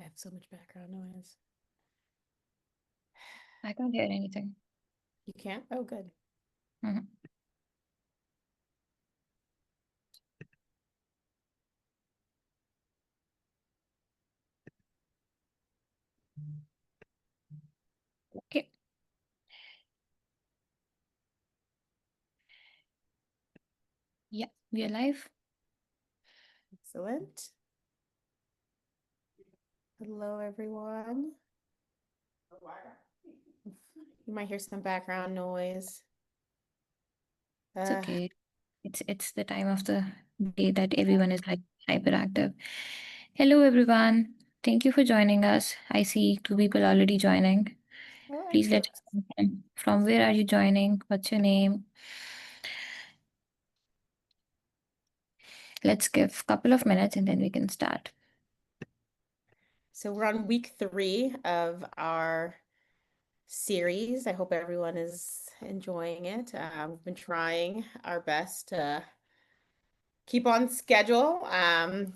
have so much background noise. I can't hear anything. You can't? Oh, good. Mhm. Okay. Yeah, we are live. Excellent. Hello, everyone. You might hear some background noise. It's okay. It's the time of the day that everyone is like hyperactive. Hello, everyone. Thank you for joining us. I see 2 people already joining. Oh, Please let excellent. us know from where are you joining? What's your name? Let's give a couple of minutes and then we can start. So we're on week 3 of our series. I hope everyone is enjoying it. We've been trying our best to keep on schedule while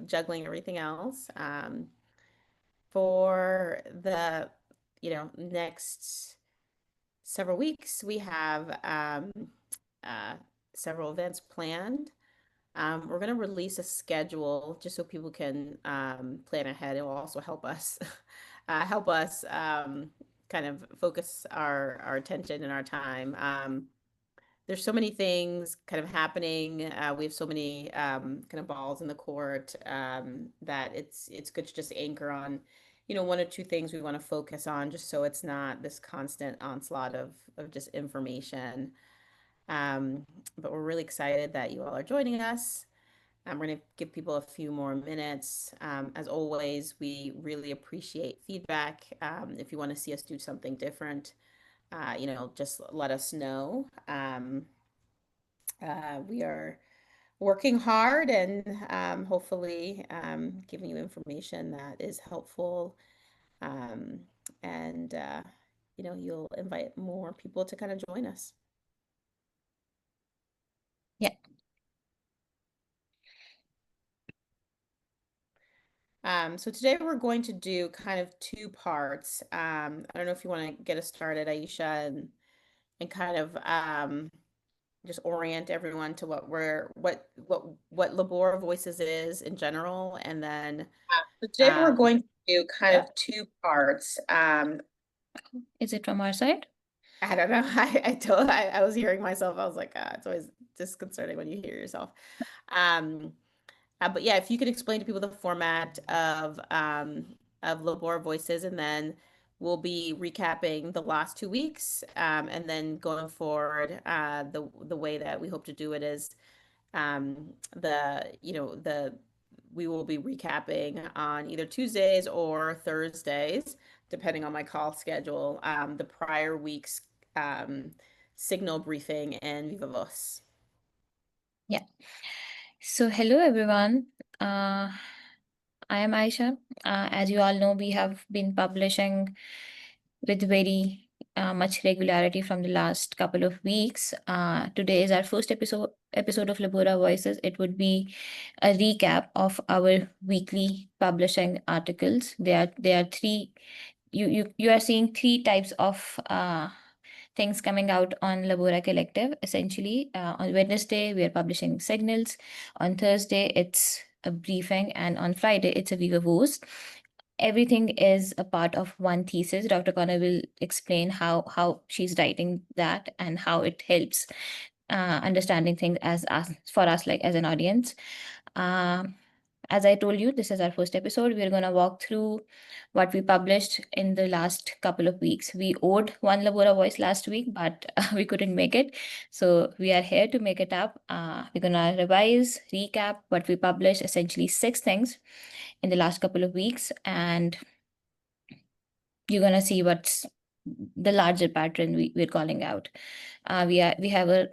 juggling everything else. For the next several weeks, we have uh, several events planned. We're going to release a schedule just so people can plan ahead. It will also help us kind of focus our attention and our time. There's so many things kind of happening. We have so many kind of balls in the court that it's good to just anchor on, 1 or 2 things we want to focus on, just so it's not this constant onslaught of just information. Um, but we're really excited that you all are joining us. We're going to give people a few more minutes. As always, we really appreciate feedback. If you want to see us do something different, just let us know. We are working hard and hopefully giving you information that is helpful. Um, and, you'll invite more people to kind of join us. Yeah. So today we're going to do kind of 2 parts. I don't know if you want to get us started, Aisha, and kind of just orient everyone to what Labora Voices is in general, and then so today we're going to do kind of 2 parts. Is it from our side? I don't know. I was hearing myself. I was like, it's always disconcerting when you hear yourself. Um, but yeah, if you could explain to people the format of Labora Voices, and then we'll be recapping the last 2 weeks, and then going forward, the way that we hope to do it is the we will be recapping on either Tuesdays or Thursdays, depending on my call schedule, the prior week's signal briefing and Viva Voce. Yeah. So hello, everyone. I am Aisha. As you all know, we have been publishing with very much regularity from the last couple of weeks. Today is our first episode of Labora Voices. It would be a recap of our weekly publishing articles. There are 3. You are seeing 3 types of things coming out on Labora Collective. Essentially, on Wednesday we are publishing signals. On Thursday it's a briefing, and on Friday it's a Viva Voce. Everything is a part of one thesis. Dr. Connor will explain how she's writing that and how it helps understanding things as for us, like as an audience. As I told you, this is our first episode. We're going to walk through what we published in the last couple of weeks. We owed one Labora Voice last week, but we couldn't make it. So we are here to make it up. We're going to revise, recap what we published, essentially 6 things in the last couple of weeks. And you're going to see what's the larger pattern we're calling out. We have a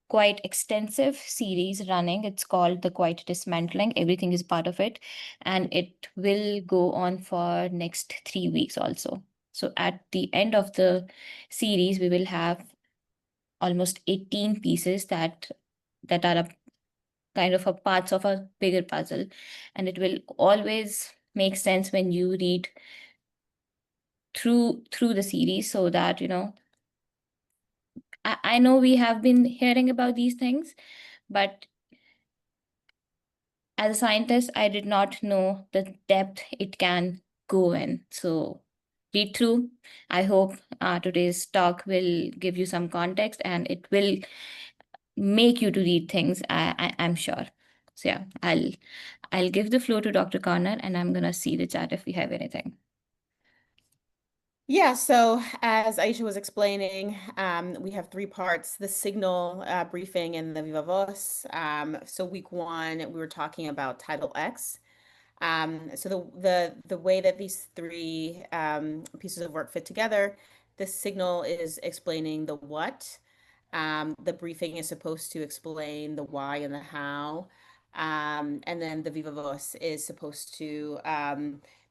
quite extensive series running. It's called The Quiet Dismantling. Everything is part of it. And it will go on for next 3 weeks also. So at the end of the series, we will have almost 18 pieces that are a kind of a parts of a bigger puzzle. And it will always makes sense when you read through the series, so that, I know we have been hearing about these things, but as a scientist, I did not know the depth it can go in. So read through. I hope today's talk will give you some context, and it will make you to read things. I'm sure. So yeah, I'll give the floor to Dr. Connor, and I'm gonna see the chat if we have anything. Yeah, so as Aisha was explaining, we have three parts, the signal briefing and the Viva Voz. So week one, we were talking about Title X. So the way that these three pieces of work fit together, the signal is explaining the what. The briefing is supposed to explain the why and the how. And then the Viva Voz is supposed to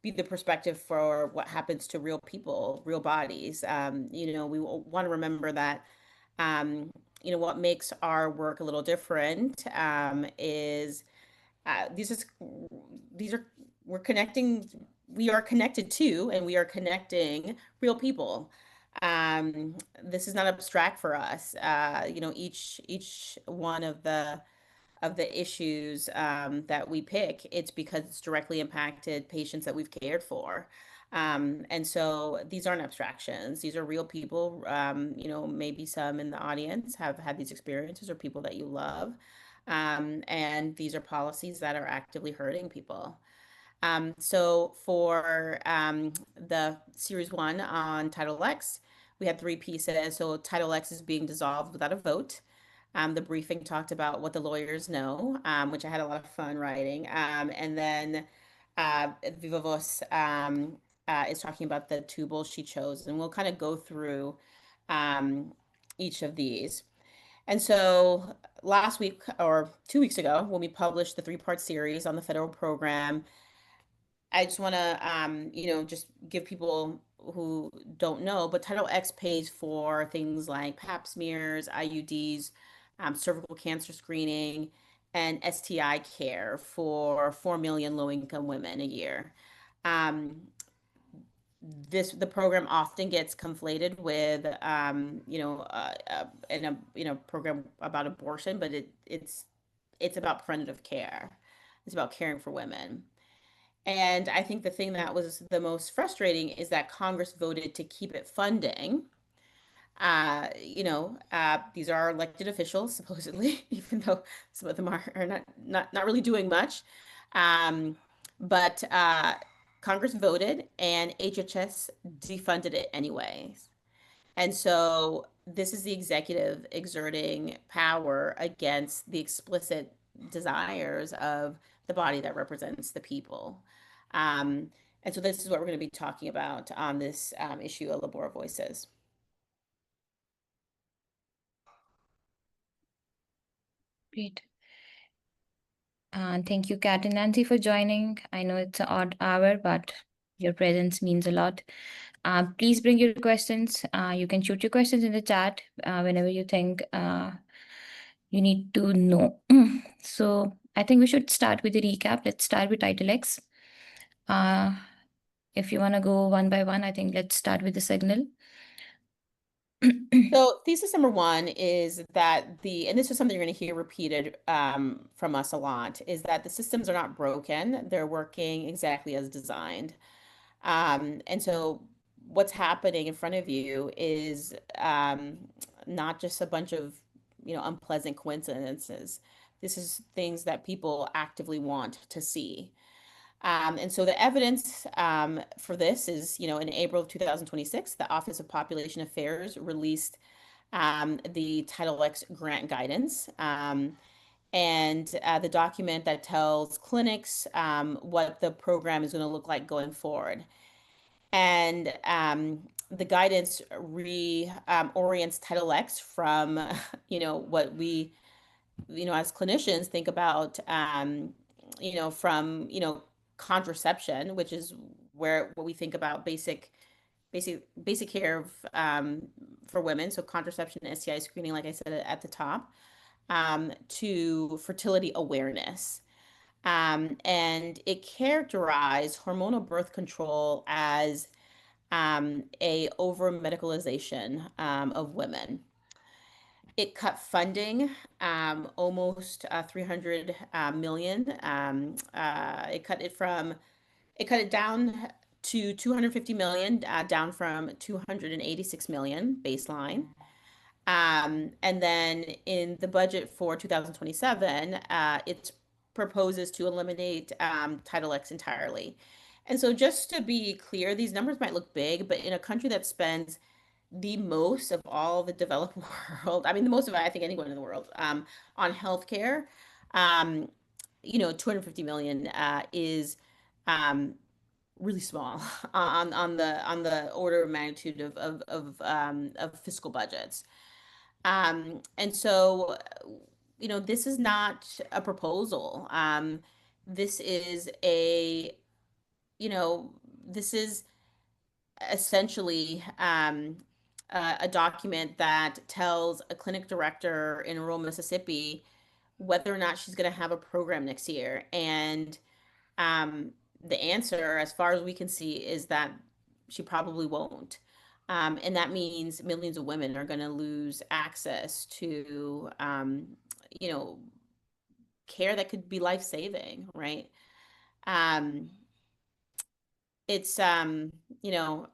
be the perspective for what happens to real people, real bodies. We want to remember that, what makes our work a little different is these is these are we're connecting we are connected to and we are connecting real people. This is not abstract for us. Each one of the issues that we pick, it's because it's directly impacted patients that we've cared for. And so these aren't abstractions. These are real people. Maybe some in the audience have had these experiences or people that you love. And these are policies that are actively hurting people. So for the series one on Title X, we had three pieces. So Title X is being dissolved without a vote. The briefing talked about what the lawyers know, which I had a lot of fun writing. And then Viva Voz is talking about the tubal she chose. And we'll kind of go through um, each of these. And so last week or 2 weeks ago, when we published the three-part series on the federal program, I just want to, just give people who don't know, but Title X pays for things like pap smears, IUDs, cervical cancer screening, and STI care for 4 million low-income women a year. Um, the program often gets conflated with, in a program about abortion, but it's about preventative care. It's about caring for women. And I think the thing that was the most frustrating is that Congress voted to keep it funding. These are elected officials, supposedly, even though some of them are not really doing much. Um, but Congress voted and HHS defunded it anyways. And so this is the executive exerting power against the explicit desires of the body that represents the people. And so this is what we're going to be talking about on this issue of Labora Voices. Great. And thank you, Kat and Nancy, for joining. I know it's an odd hour, but your presence means a lot. Please bring your questions. You can shoot your questions in the chat whenever you think you need to know. So I think we should start with the recap. Let's start with Title X. If you want to go one by one, I think let's start with the signal. So thesis number one is that and this is something you're going to hear repeated from us a lot, is that the systems are not broken. They're working exactly as designed. And so what's happening in front of you is not just a bunch of, unpleasant coincidences. This is things that people actively want to see. And so the evidence for this is, in April of 2026, the Office of Population Affairs released the Title X grant guidance. And the document that tells clinics what the program is going to look like going forward. And the guidance orients Title X from, what we, as clinicians think about, from, contraception, which is what we think about basic care of, for women. So contraception and STI screening, like I said at the top, to fertility awareness. And it characterized hormonal birth control as a over medicalization of women. It cut funding almost 300 million. It cut it down to 250 million, down from 286 million baseline. And then in the budget for 2027, it proposes to eliminate Title X entirely. And so, just to be clear, these numbers might look big, but in a country that spends the most of all the developed world, I mean, the most of, I think, anyone in the world, on healthcare, um, 250 million is um, really small on the order of magnitude of fiscal budgets. And so, this is not a proposal. This is a, you know, this is essentially a document that tells a clinic director in rural Mississippi whether or not she's going to have a program next year. And um, the answer, as far as we can see, is that she probably won't. And that means millions of women are going to lose access to, you know, care that could be life-saving, right? Um, it's, you know,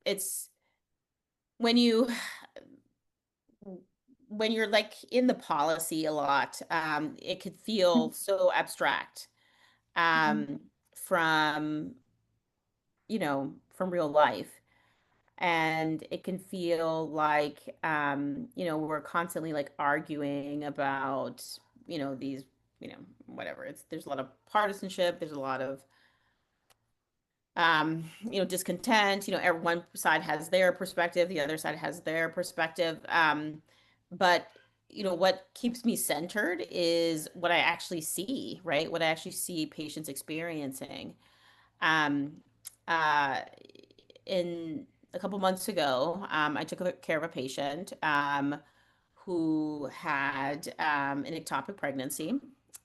it's when you when you're like in the policy a lot, it could feel so abstract Mhm. um, from, from real life. And it can feel like, we're constantly like arguing about, these, whatever. There's a lot of partisanship. There's a lot of, discontent. One side has their perspective, the other side has their perspective. But what keeps me centered is what I actually see, right? What I actually see patients experiencing. Um, uh, in a couple months ago, I took care of a patient who had an ectopic pregnancy.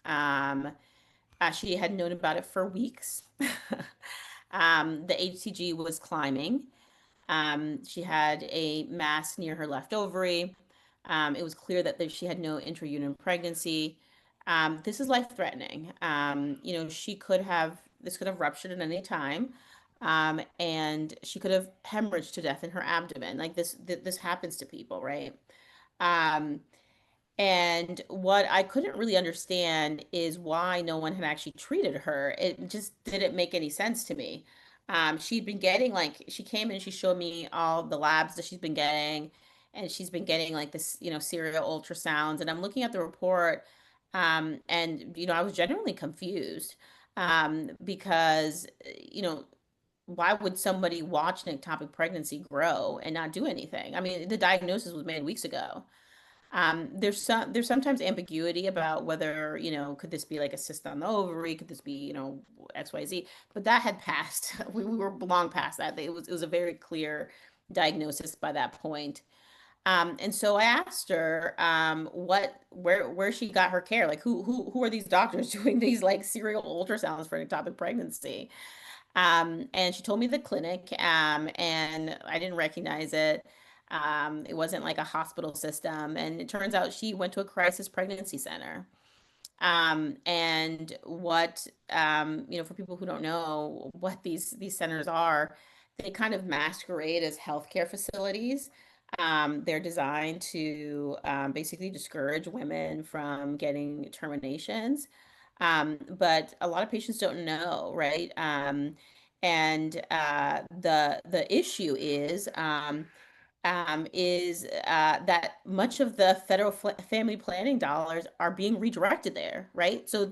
Um, she had known about it for weeks. The HCG was climbing. She had a mass near her left ovary. It was clear that she had no intrauterine pregnancy. This is life-threatening. This could have ruptured at any time, and she could have hemorrhaged to death in her abdomen. Like this happens to people, right? Um, and what I couldn't really understand is why no one had actually treated her. It just didn't make any sense to me. She'd been getting like she came and she showed me all the labs that she's been getting, and she's been getting like this, serial ultrasounds. And I'm looking at the report, and I was genuinely confused, because why would somebody watch an ectopic pregnancy grow and not do anything? I mean, the diagnosis was made weeks ago. There's sometimes ambiguity about whether, could this be like a cyst on the ovary? Could this be, XYZ? But that had passed. We were long past that. It was a very clear diagnosis by that point. And so I asked her, where she got her care. Like who are these doctors doing these like serial ultrasounds for an ectopic pregnancy? And she told me the clinic, and I didn't recognize it. It wasn't like a hospital system. And it turns out she went to a crisis pregnancy center. And for people who don't know what these centers are, they kind of masquerade as healthcare facilities. They're designed to basically discourage women from getting terminations. But a lot of patients don't know, right? And the issue is that much of the federal family planning dollars are being redirected there, right? So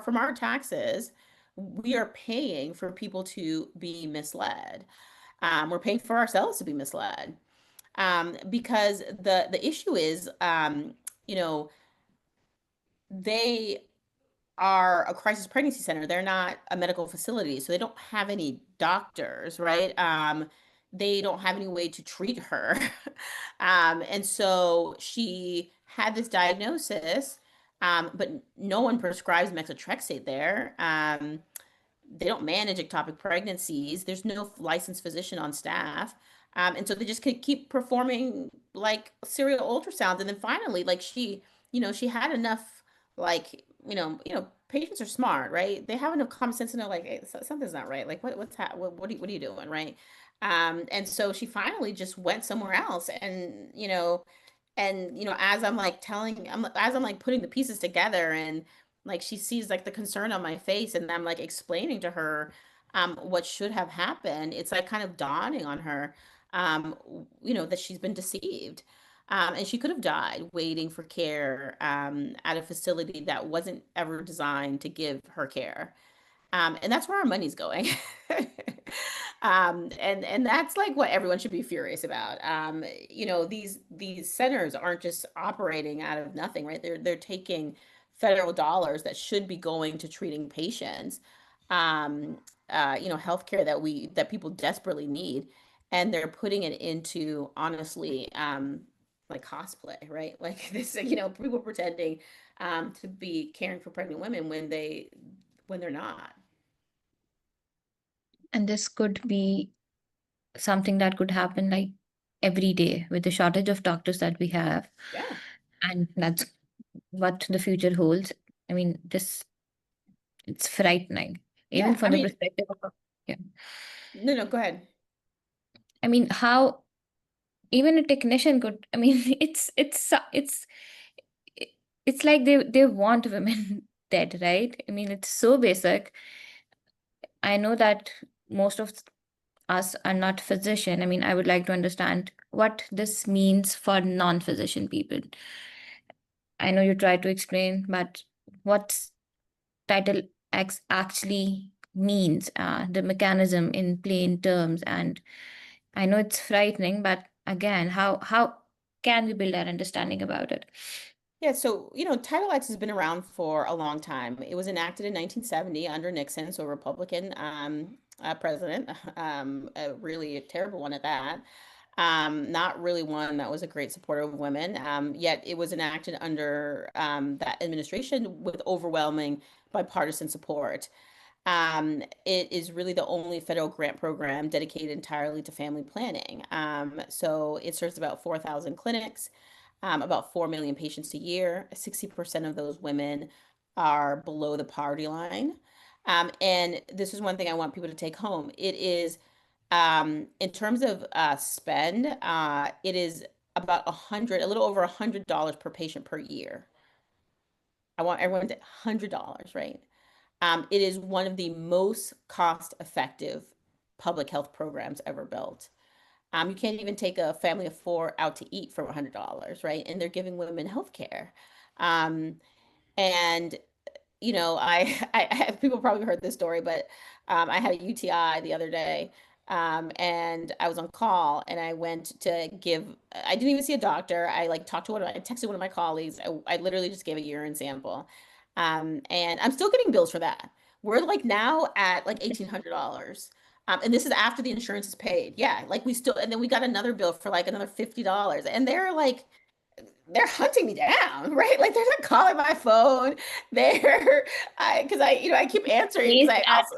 from our taxes, we are paying for people to be misled. We're paying for ourselves to be misled. Because the issue is, you know, they are a crisis pregnancy center. They're not a medical facility, so they don't have any doctors, right? They don't have any way to treat her. And so she had this diagnosis, But no one prescribes methotrexate there. They don't manage ectopic pregnancies. There's no licensed physician on staff. And so they just could keep performing like serial ultrasounds. And then finally, like she had enough, like, patients are smart, right? They have enough common sense to know like, hey, something's not right. Like what are you doing, right? And so she finally just went somewhere else. And as I'm like as I'm like putting the pieces together, and like she sees like the concern on my face, and I'm like explaining to her what should have happened, it's like kind of dawning on her, that she's been deceived. And she could have died waiting for care at a facility that wasn't ever designed to give her care. And that's where our money's going. And that's like what everyone should be furious about. These centers aren't just operating out of nothing, right? They're taking federal dollars that should be going to treating patients, healthcare that people desperately need, and they're putting it into, honestly, like cosplay, right? Like this, people pretending to be caring for pregnant women when they're not. And this could be something that could happen like every day with the shortage of doctors that we have. Yeah. And that's what the future holds. I mean, this it's frightening, even Yeah. I from the mean, perspective of, yeah. no, no, go ahead. I mean, how even a technician could, I mean, it- it's like they want women dead, right? I mean, it's so basic. I know that most of us are not physician. I mean, I would like to understand what this means for non-physician people. I know you tried to explain, but what title X actually means, the mechanism in plain terms. And I know it's frightening, but again, how can we build our understanding about it? Yeah, so, Title X has been around for a long time. It was enacted in 1970 under Nixon, so a Republican president, a really terrible one at that. Not really one that was a great supporter of women. Yet it was enacted under that administration with overwhelming bipartisan support. It is really the only federal grant program dedicated entirely to family planning. So it serves about 4,000 clinics, about 4 million patients a year. 60% of those women are below the poverty line. And this is one thing I want people to take home. It is, in terms of spend, it is about a little over $100 per patient per year. I want everyone to $100, right? It is one of the most cost-effective public health programs ever built. You can't even take a family of four out to eat for $100, right? And they're giving women health care. Um, and I people probably heard this story, but I had a UTI the other day, and I was on call, and I went to give. I didn't even see a doctor. I like talked to I texted one of my colleagues. I literally just gave a urine sample, and I'm still getting bills for that. We're like now at like $1,800. And this is after the insurance is paid. Yeah, like we still, and then we got another bill for like another $50. And they're hunting me down, right? Like they're not calling my phone. They're because I keep answering because Raised I at also.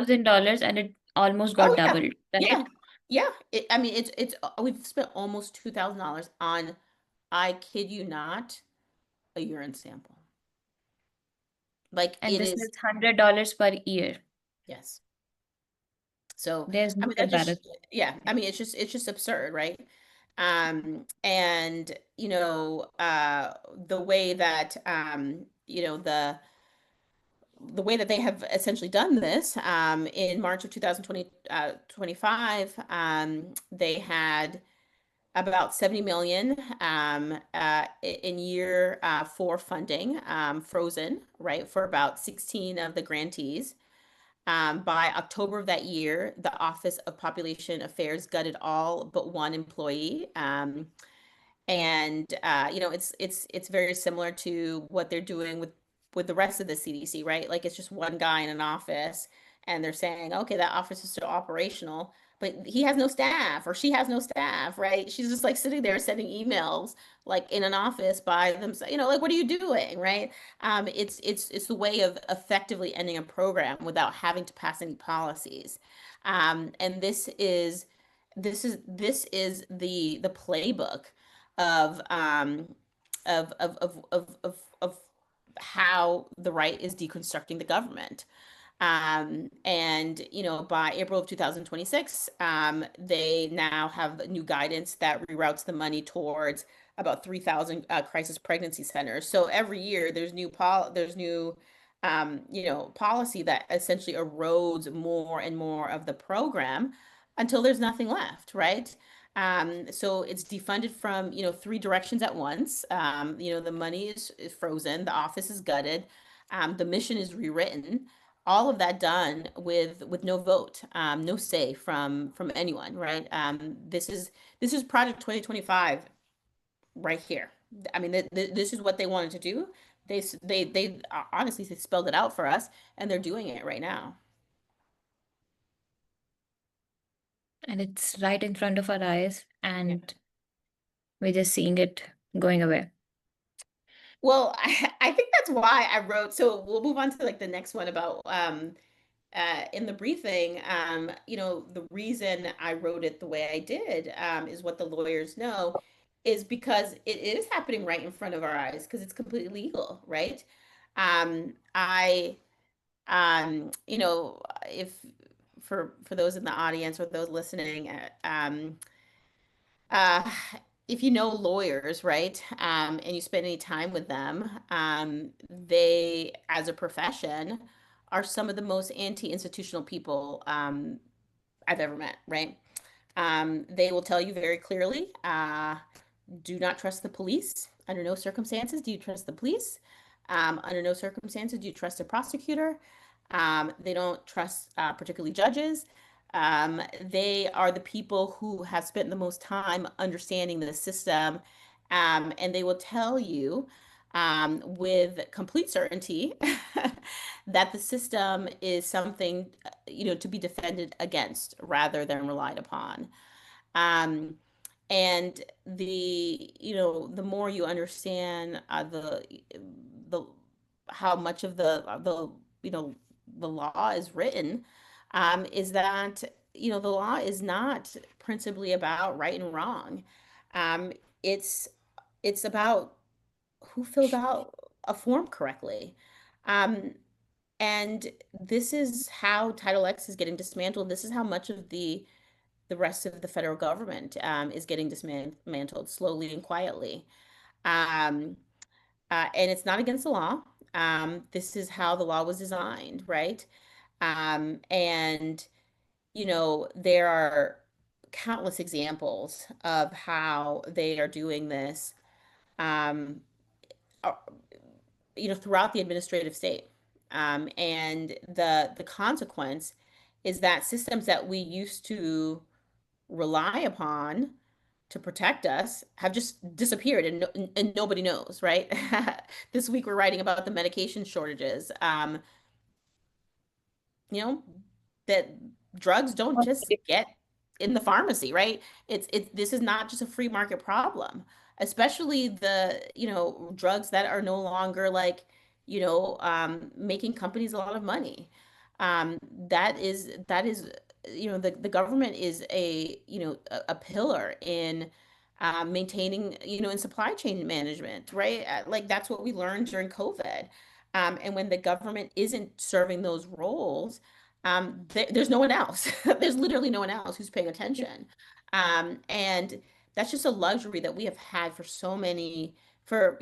$1,000 and it almost got Oh yeah, doubled, yeah, right? yeah. I mean, it's we've spent almost $2,000 on, I kid you not, a urine sample. Like And it this is, is $100 per year. yes. So There's I no mean that just, comparison. yeah. I mean it's just absurd, right? And the way that the way that they have essentially done this, in March of 2020, 25, they had about 70 million in year four funding, frozen, right, for about 16 of the grantees. By October of that year, the Office of Population Affairs gutted all but one employee. And it's very similar to what they're doing with the rest of the CDC, right? Like it's just one guy in an office, and they're saying, okay, that office is still operational, but he has no staff or she has no staff, right? She's just like sitting there sending emails like in an office by themselves, like what are you doing, right? It's the way of effectively ending a program without having to pass any policies. And this is the playbook of of how the right is deconstructing the government. And by April of 2026, they now have new guidance that reroutes the money towards about 3,000 crisis pregnancy centers. So every year there's new policy that essentially erodes more and more of the program until there's nothing left, right? So it's defunded from, three directions at once. The money is frozen, the office is gutted, the mission is rewritten, all of that done with no vote, no say from anyone, right? This is Project 2025 right here. I mean, this is what they wanted to do. They honestly they spelled it out for us, and they're doing it right now. And it's right in front of our eyes, Yeah. and we're just seeing it going away. Well, I think that's why I wrote. So we'll move on to like the next one about in the briefing, the reason I wrote it the way I did, is what the lawyers know, is because it is happening right in front of our eyes because it's completely legal, right? I, if for those in the audience or those listening, uh, if you know lawyers, right, and you spend any time with them, they, as a profession, are some of the most anti-institutional people I've ever met, right? They will tell you very clearly, do not trust the police. Under no circumstances do you trust the police. Under no circumstances do you trust a prosecutor. They don't trust particularly judges. They are the people who have spent the most time understanding the system, and they will tell you with complete certainty that the system is something, to be defended against rather than relied upon. Um, and the more you understand the how much of the law is written, is that the law is not principally about right and wrong. Um, it's it's about who filled out a form correctly. Um, and this is how Title X is getting dismantled. This is how much of the rest of the federal government is getting dismantled slowly and quietly. Um, and it's not against the law. This is how the law was designed, right? And, there are countless examples of how they are doing this, um, uh, throughout the administrative state. And the consequence is that systems that we used to rely upon to protect us have just disappeared, and nobody knows, right? This week we're writing about the medication shortages. You know, that drugs don't just get in the pharmacy, right? It's this is not just a free market problem, especially the, drugs that are no longer like, making companies a lot of money. That is, the government is a pillar in maintaining, in supply chain management, right? Like that's what we learned during COVID. And when the government isn't serving those roles, there's no one else. There's literally no one else who's paying attention. And that's just a luxury that we have had for so many, for,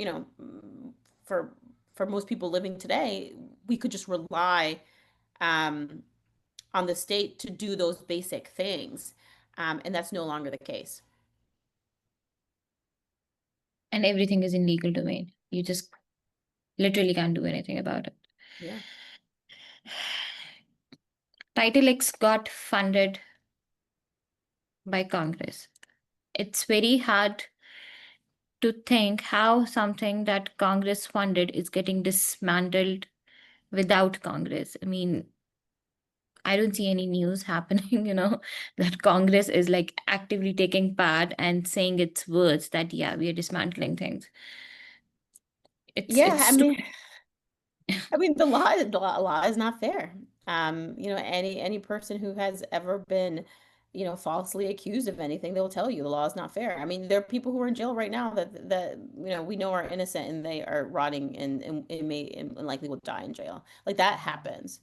for for most people living today. We could just rely um, on the state to do those basic things. And that's no longer the case. And everything is in legal domain. You just literally can't do anything about it. Yeah. Title X got funded by Congress. It's very hard to think how something that Congress funded is getting dismantled without Congress. I mean, I don't see any news happening, that Congress is like actively taking part and saying its words that, yeah, we are dismantling things. Yeah, It's too. I mean, the law is not fair. Any person who has ever been, falsely accused of anything, they'll tell you the law is not fair. I mean, there are people who are in jail right now that we know are innocent and they are rotting and likely will die in jail. Like that happens.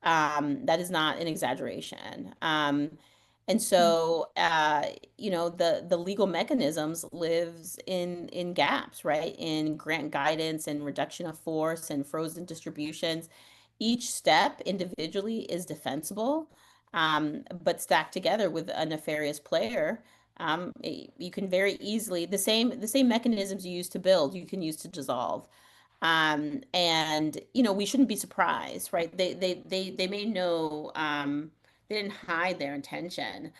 That is not an exaggeration. And so, the legal mechanisms lives in gaps, right? In grant guidance and reduction of force and frozen distributions. Each step individually is defensible, but stacked together with a nefarious player, you can very easily the same mechanisms you use to build, you can use to dissolve. And we shouldn't be surprised, right? They may know, they didn't hide their intention.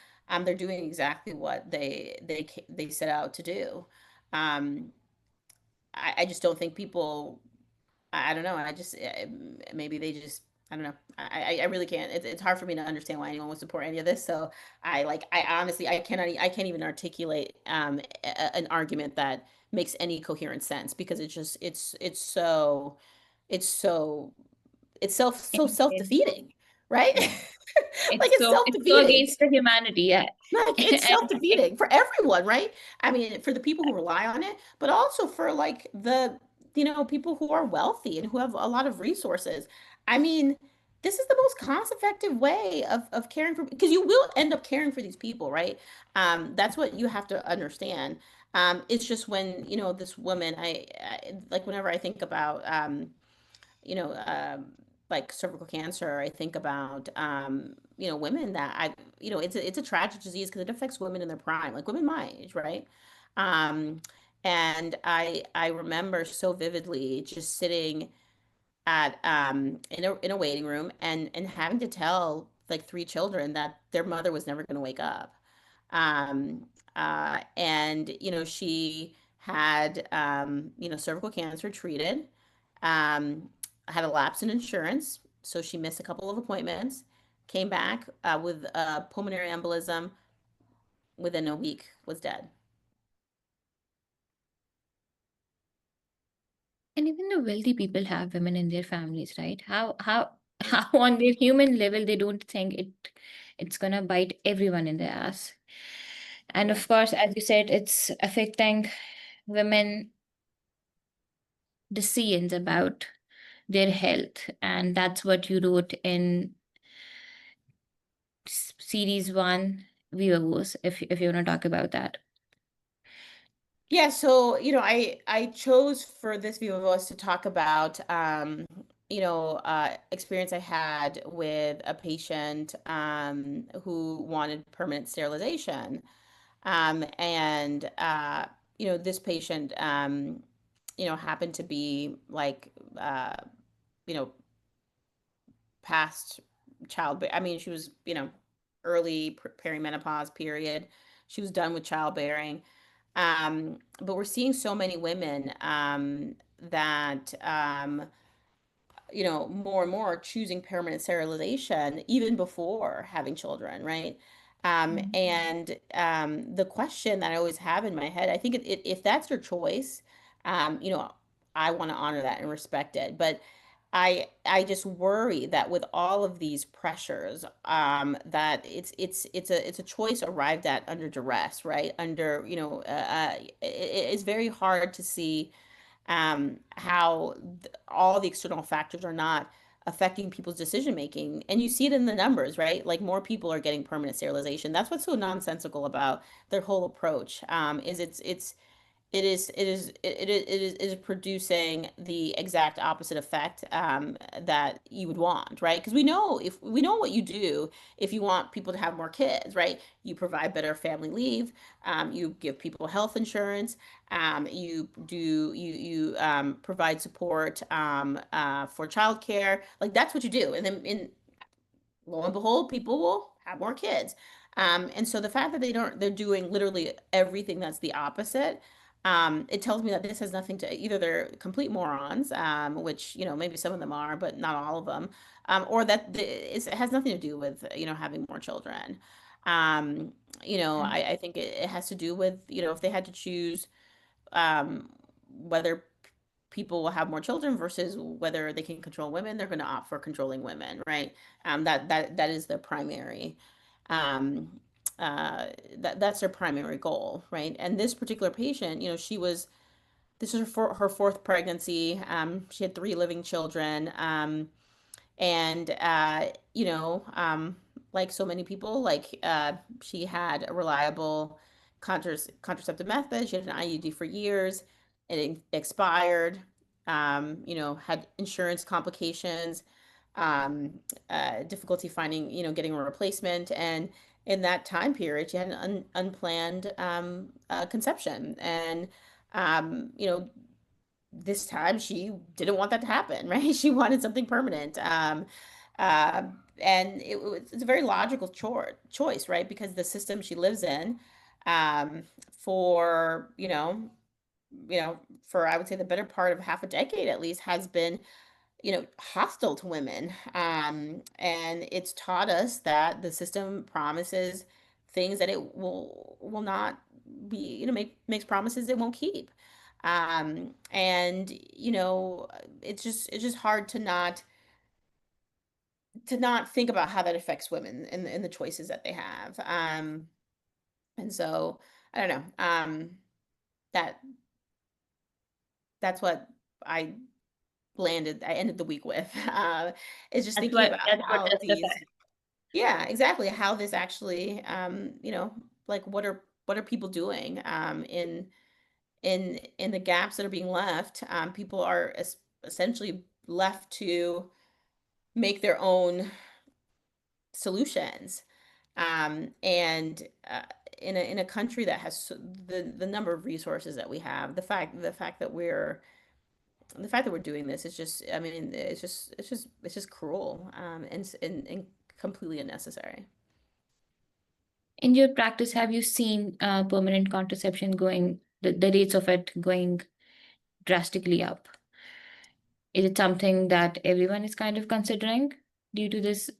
They're doing exactly what they set out to do. Um, I just don't think people, I don't know. I just maybe they just I don't know. I really can't. It's hard for me to understand why anyone would support any of this. So I honestly I can't even articulate an argument that makes any coherent sense because it's so so self-defeating, right? Yeah. Like It's it's so it's so self-defeating. against the humanity, yeah. Like it's And self-defeating for everyone, right? I mean, for the people who rely on it, but also for like people who are wealthy and who have a lot of resources. I mean, this is the most cost-effective way of caring for because you will end up caring for these people, right? That's what you have to understand. It's just when, this woman, I like whenever I think about you know, like cervical cancer, I think about, women that it's a tragic disease because it affects women in their prime, like women my age, right? Um, and I remember so vividly just sitting at in a waiting room and having to tell like three children that their mother was never going to wake up. Um, and she had cervical cancer treated, um, had a lapse in insurance, so she missed a couple of appointments, came back with a pulmonary embolism, within a week was dead. even the wealthy people have women in their families, right? How on their human level they don't think it's gonna bite everyone in the ass. And Yeah. of course, as you said, it's affecting women decisions about their health. And that's what you wrote in series one, Viva, if you want to talk about that. Yeah, so I chose for this view of us to talk about experience I had with a patient who wanted permanent sterilization. And this patient happened to be like you know past I mean, she was, early perimenopause period. She was done with childbearing. But we're seeing so many women that more and more choosing permanent sterilization even before having children, right? And the question that I always have in my head, I think if that's your choice, I want to honor that and respect it. But I just worry that with all of these pressures, that it's a choice arrived at under duress, right? Under, it's very hard to see how all the external factors are not affecting people's decision making. And you see it in the numbers, right? Like more people are getting permanent sterilization. That's what's so nonsensical about their whole approach. Is it is producing the exact opposite effect that you would want, right? Because we know what you do if you want people to have more kids, right? You provide better family leave, you give people health insurance, you provide support for childcare, like that's what you do, and then lo and behold, people will have more kids. And so the fact that they're doing literally everything that's the opposite, It tells me that this has nothing to either they're complete morons, which, maybe some of them are, but not all of them, or that it has nothing to do with, having more children. Um, I think it has to do with, if they had to choose, whether people will have more children versus whether they can control women, they're going to opt for controlling women, right? That is their primary, um, uh, that's their primary goal, right? And this particular patient, this is her fourth pregnancy. She had three living children. And like so many people, like she had a reliable contraceptive method. She had an IUD for years. It expired. Had insurance complications, difficulty finding, getting a replacement, and in that time period, she had an unplanned conception, and um, you know, this time she didn't want that to happen, right? She wanted something permanent. Uh, and it's a very logical choice, right? Because the system she lives in, for, for I would say the better part of half a decade at least, has been, hostile to women. And it's taught us that the system promises things that it will not be, makes promises it won't keep. And it's just hard to not think about how that affects women in the choices that they have. And so I don't know. That that's what I I ended the week with. Is just thinking about That's what how these, justifies. yeah, exactly, how this actually, like what are people doing, in the gaps that are being left. People are essentially left to make their own solutions. And in a country that has the number of resources that we have, the fact that we're doing this is just, I mean, it's just cruel, and completely unnecessary. In your practice, have you seen permanent contraception the rates of it going drastically up? Is it something that everyone is kind of considering due to this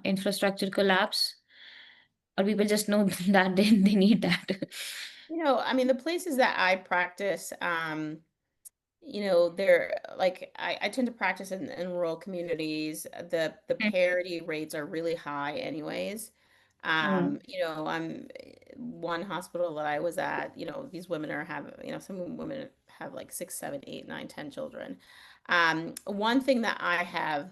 infrastructure collapse? Or people just know that they need that? I mean, the places that I practice, they're like I tend to practice in rural communities. The parity rates are really high anyways. Mm. I'm one hospital that I was at, these women some women have like 6, 7, 8, 9, 10 children. One thing that I have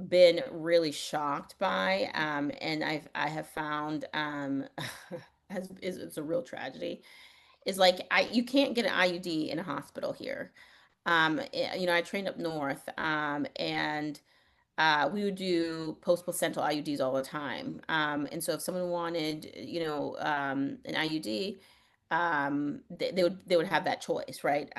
been really shocked by, and I have found, it's a real tragedy, is like you can't get an IUD in a hospital here. I trained up north, and we would do post-placental IUDs all the time. And so if someone wanted, an IUD, they would have that choice, right?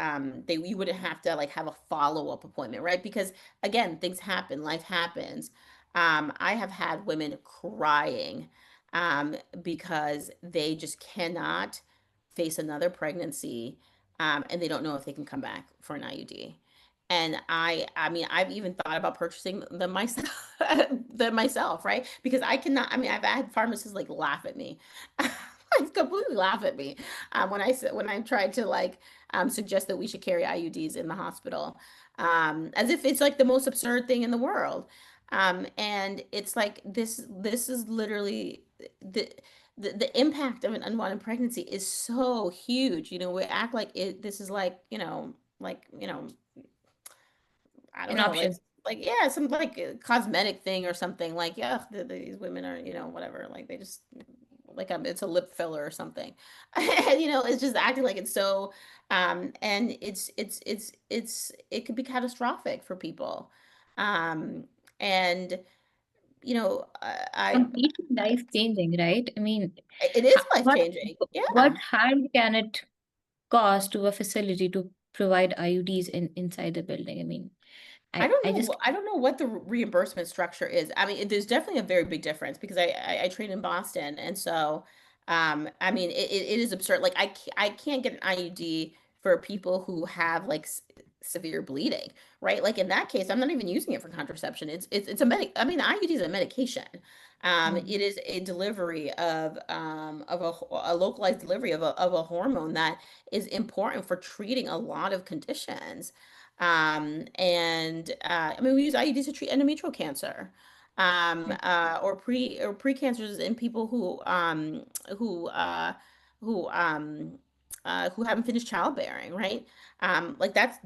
You wouldn't have to like have a follow-up appointment, right? Because again, things happen, life happens. I have had women crying, because they just cannot face another pregnancy, and they don't know if they can come back for an IUD. And I mean, I've even thought about purchasing them myself, them myself, right? Because I cannot, I mean, I've had pharmacists like laugh at me, like completely laugh at me, when I tried to like, suggest that we should carry IUDs in the hospital, as if it's like the most absurd thing in the world. And it's like this is literally the impact of an unwanted pregnancy is so huge. We act like this is like, I don't An know, like option. yeah, some like cosmetic thing or something. Like, yeah, these women are, whatever. Like they just like, it's a lip filler or something. And it's just acting like it's so, and it could be catastrophic for people. Um, and Completely life changing, right? I mean, it is life what changing. what Yeah. harm can it cause to a facility to provide IUDs inside the building? I mean, I just I don't know what the reimbursement structure is. I mean, there's definitely a very big difference because I train in Boston, and so, I mean, it is absurd. Like I can't get an IUD for people who have like severe bleeding, right? Like in that case, I'm not even using it for contraception. It's a I mean, IUD is a medication. Mm. It is a delivery of a localized delivery of a hormone that is important for treating a lot of conditions. And I mean, we use IUDs to treat endometrial cancer, or precancers in people who who um who haven't finished childbearing, right? Like that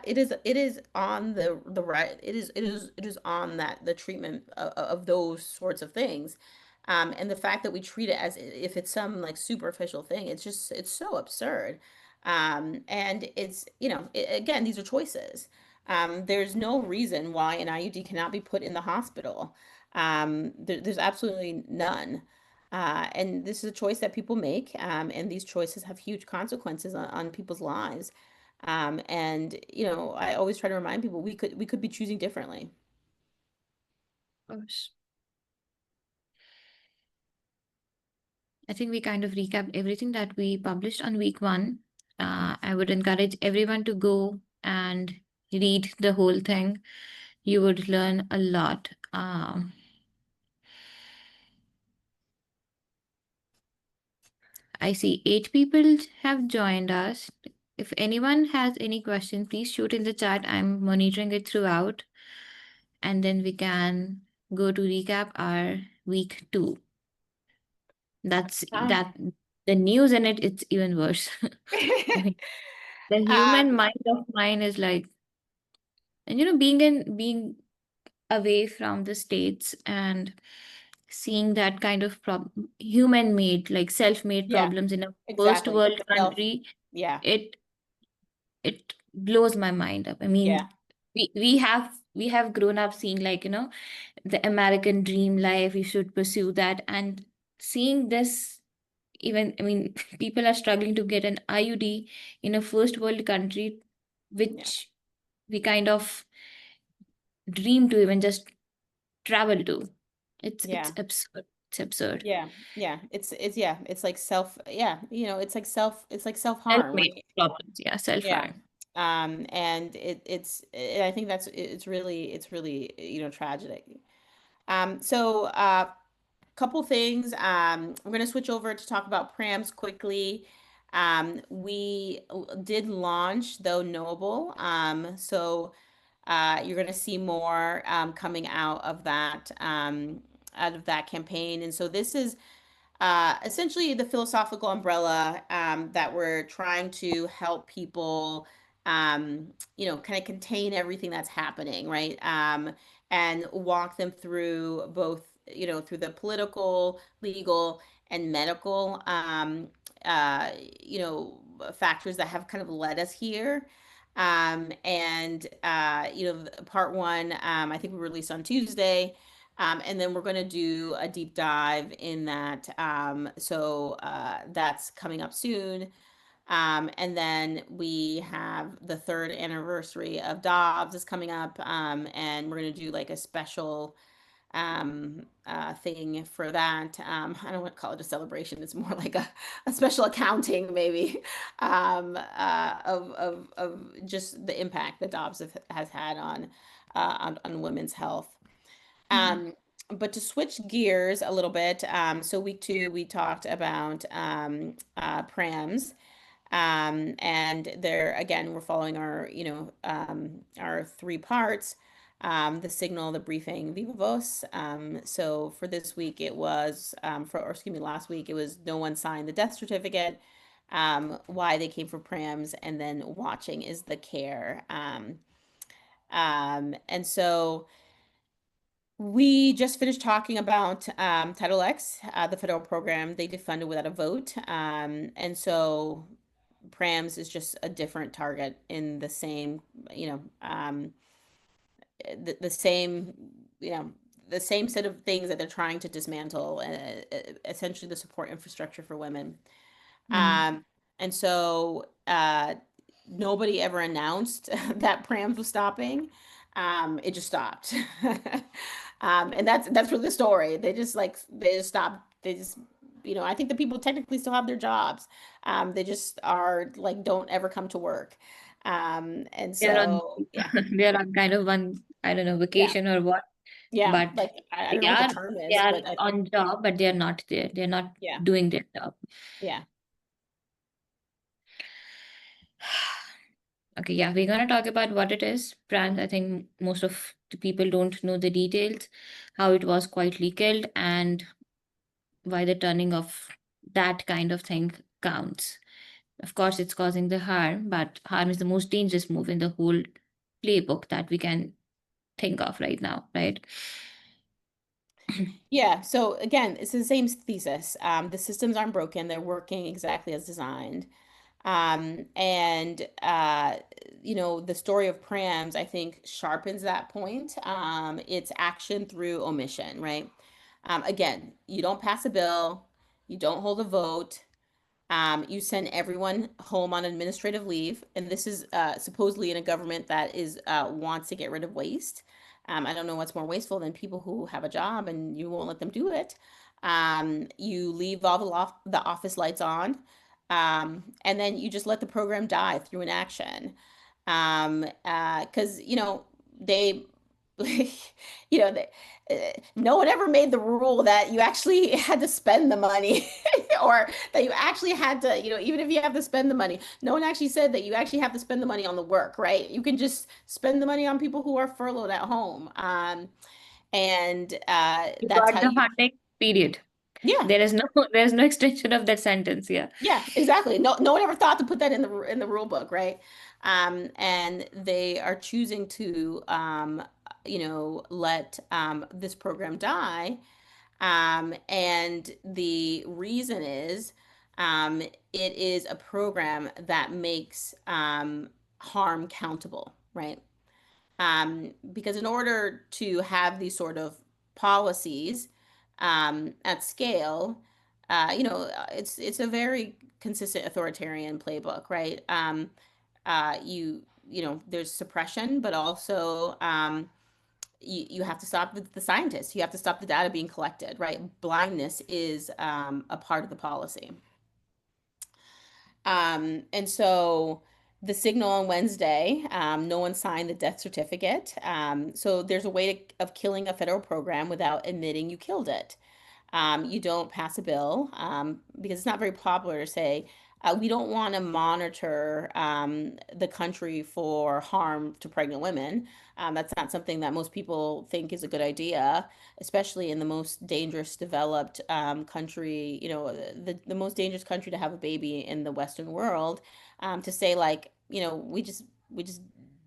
it is on the right, it is on that the treatment of those sorts of things. And the fact that we treat it as if it's some like superficial thing, it's so absurd. And it's, again, these are choices. There's no reason why an IUD cannot be put in the hospital. There's absolutely none. And this is a choice that people make, and these choices have huge consequences on people's lives. And I always try to remind people we could be choosing differently. Of course. I think we kind of recap everything that we published on week one. I would encourage everyone to go and read the whole thing. You would learn a lot. I see 8 people have joined us. If anyone has any questions, please shoot in the chat. I'm monitoring it throughout. And then we can go to recap our week two. That's Um, that the news in it, it's even worse. I mean, the human um, mind of mine is like, and being away from the States and seeing that kind of problem, human made, like self-made yeah, problems in a first exactly. world Self, country, yeah, it it blows my mind up. I mean, yeah, we have grown up seeing, like, the American dream life, we should pursue that. And seeing this, even, I mean, people are struggling to get an IUD in a first world country, yeah, which we kind of dream to even just travel to. It's yeah. absurd. It's absurd. Yeah, yeah, it's like yeah, it's like self-harm, Self-made right? problems, yeah, Yeah. self-harm. And I think it's really, tragic. So couple things. We're going to switch over to talk about PRAMS quickly. We did launch, though, Knowable. So you're going to see more coming out of that campaign. And so this is essentially the philosophical umbrella that we're trying to help people, kind of contain everything that's happening, right? And walk them through both, through the political, legal, and medical, uh, factors that have kind of led us here. And part one, I think we released on Tuesday. And then we're going to do a deep dive in that. So that's coming up soon. And then we have the third anniversary of Dobbs is coming up. And we're going to do like a special thing for that. I don't want to call it a celebration. It's more like a special accounting, maybe, of just the impact that has had on women's health. Mhm. Um, but to switch gears a little bit, so week two, we talked about PRAMS. And there, again, we're following our three parts, the signal, the briefing, Viva Voce. So for this week, it was, or excuse me, last week, it was no one signed the death certificate, why they came for PRAMS, and then watching is the care. And so, we just finished talking about Title X, the federal program they defunded without a vote. And so PRAMS is just a different target in the same, you know, the same, you know, the same set of things that they're trying to dismantle, essentially the support infrastructure for women. Mhm. Um, and so nobody ever announced that PRAMS was stopping. It just stopped. And that's really the story. They just stopped. They just I think the people technically still have their jobs. They just are like, don't ever come to work. And They're on so, yeah, they're on kind of one, I don't know, yeah, vacation or what, yeah. but Like, I they don't know what the are term they is, are but on job, but they're not there. They're not yeah, doing their job. yeah. Okay, yeah, we're gonna talk about what it is. Brand, I think most of the people don't know the details, how it was quietly killed, and why the turning of that kind of thing counts. Of course, it's causing the harm, but harm is the most dangerous move in the whole playbook that we can think of right now, right? Yeah, so again, it's the same thesis. The systems aren't broken, they're working exactly as designed. And the story of PRAMS, I think, sharpens that point. It's action through omission, right? Again, you don't pass a bill, you don't hold a vote, you send everyone home on administrative leave, and this is supposedly in a government that is wants to get rid of waste. I don't know what's more wasteful than people who have a job and you won't let them do it. You leave all the office lights on, and then you just let the program die through inaction. Because they, they, no one ever made the rule that you actually had to spend the money or that you actually had to, even if you have to spend the money, no one actually said that you actually have to spend the money on the work, right? You can just spend the money on people who are furloughed at home. And You that's how got the you, funding, period. yeah, There is no there is no extension of that sentence. Yeah. yeah, exactly. No one ever thought to put that in the rule book, right? And they are choosing to, let this program die. And the reason is it is a program that makes harm countable, right? Because in order to have these sort of policies at scale, it's a very consistent authoritarian playbook, right? There's suppression, but also you have to stop the scientists. You have to stop the data being collected, right? Blindness is a part of the policy. And so the signal on Wednesday, no one signed the death certificate. So there's a way of killing a federal program without admitting you killed it. You don't pass a bill because it's not very popular to say, we don't want to monitor the country for harm to pregnant women. That's not something that most people think is a good idea, especially in the most dangerous developed country, the most dangerous country to have a baby in the Western world, to say like, we just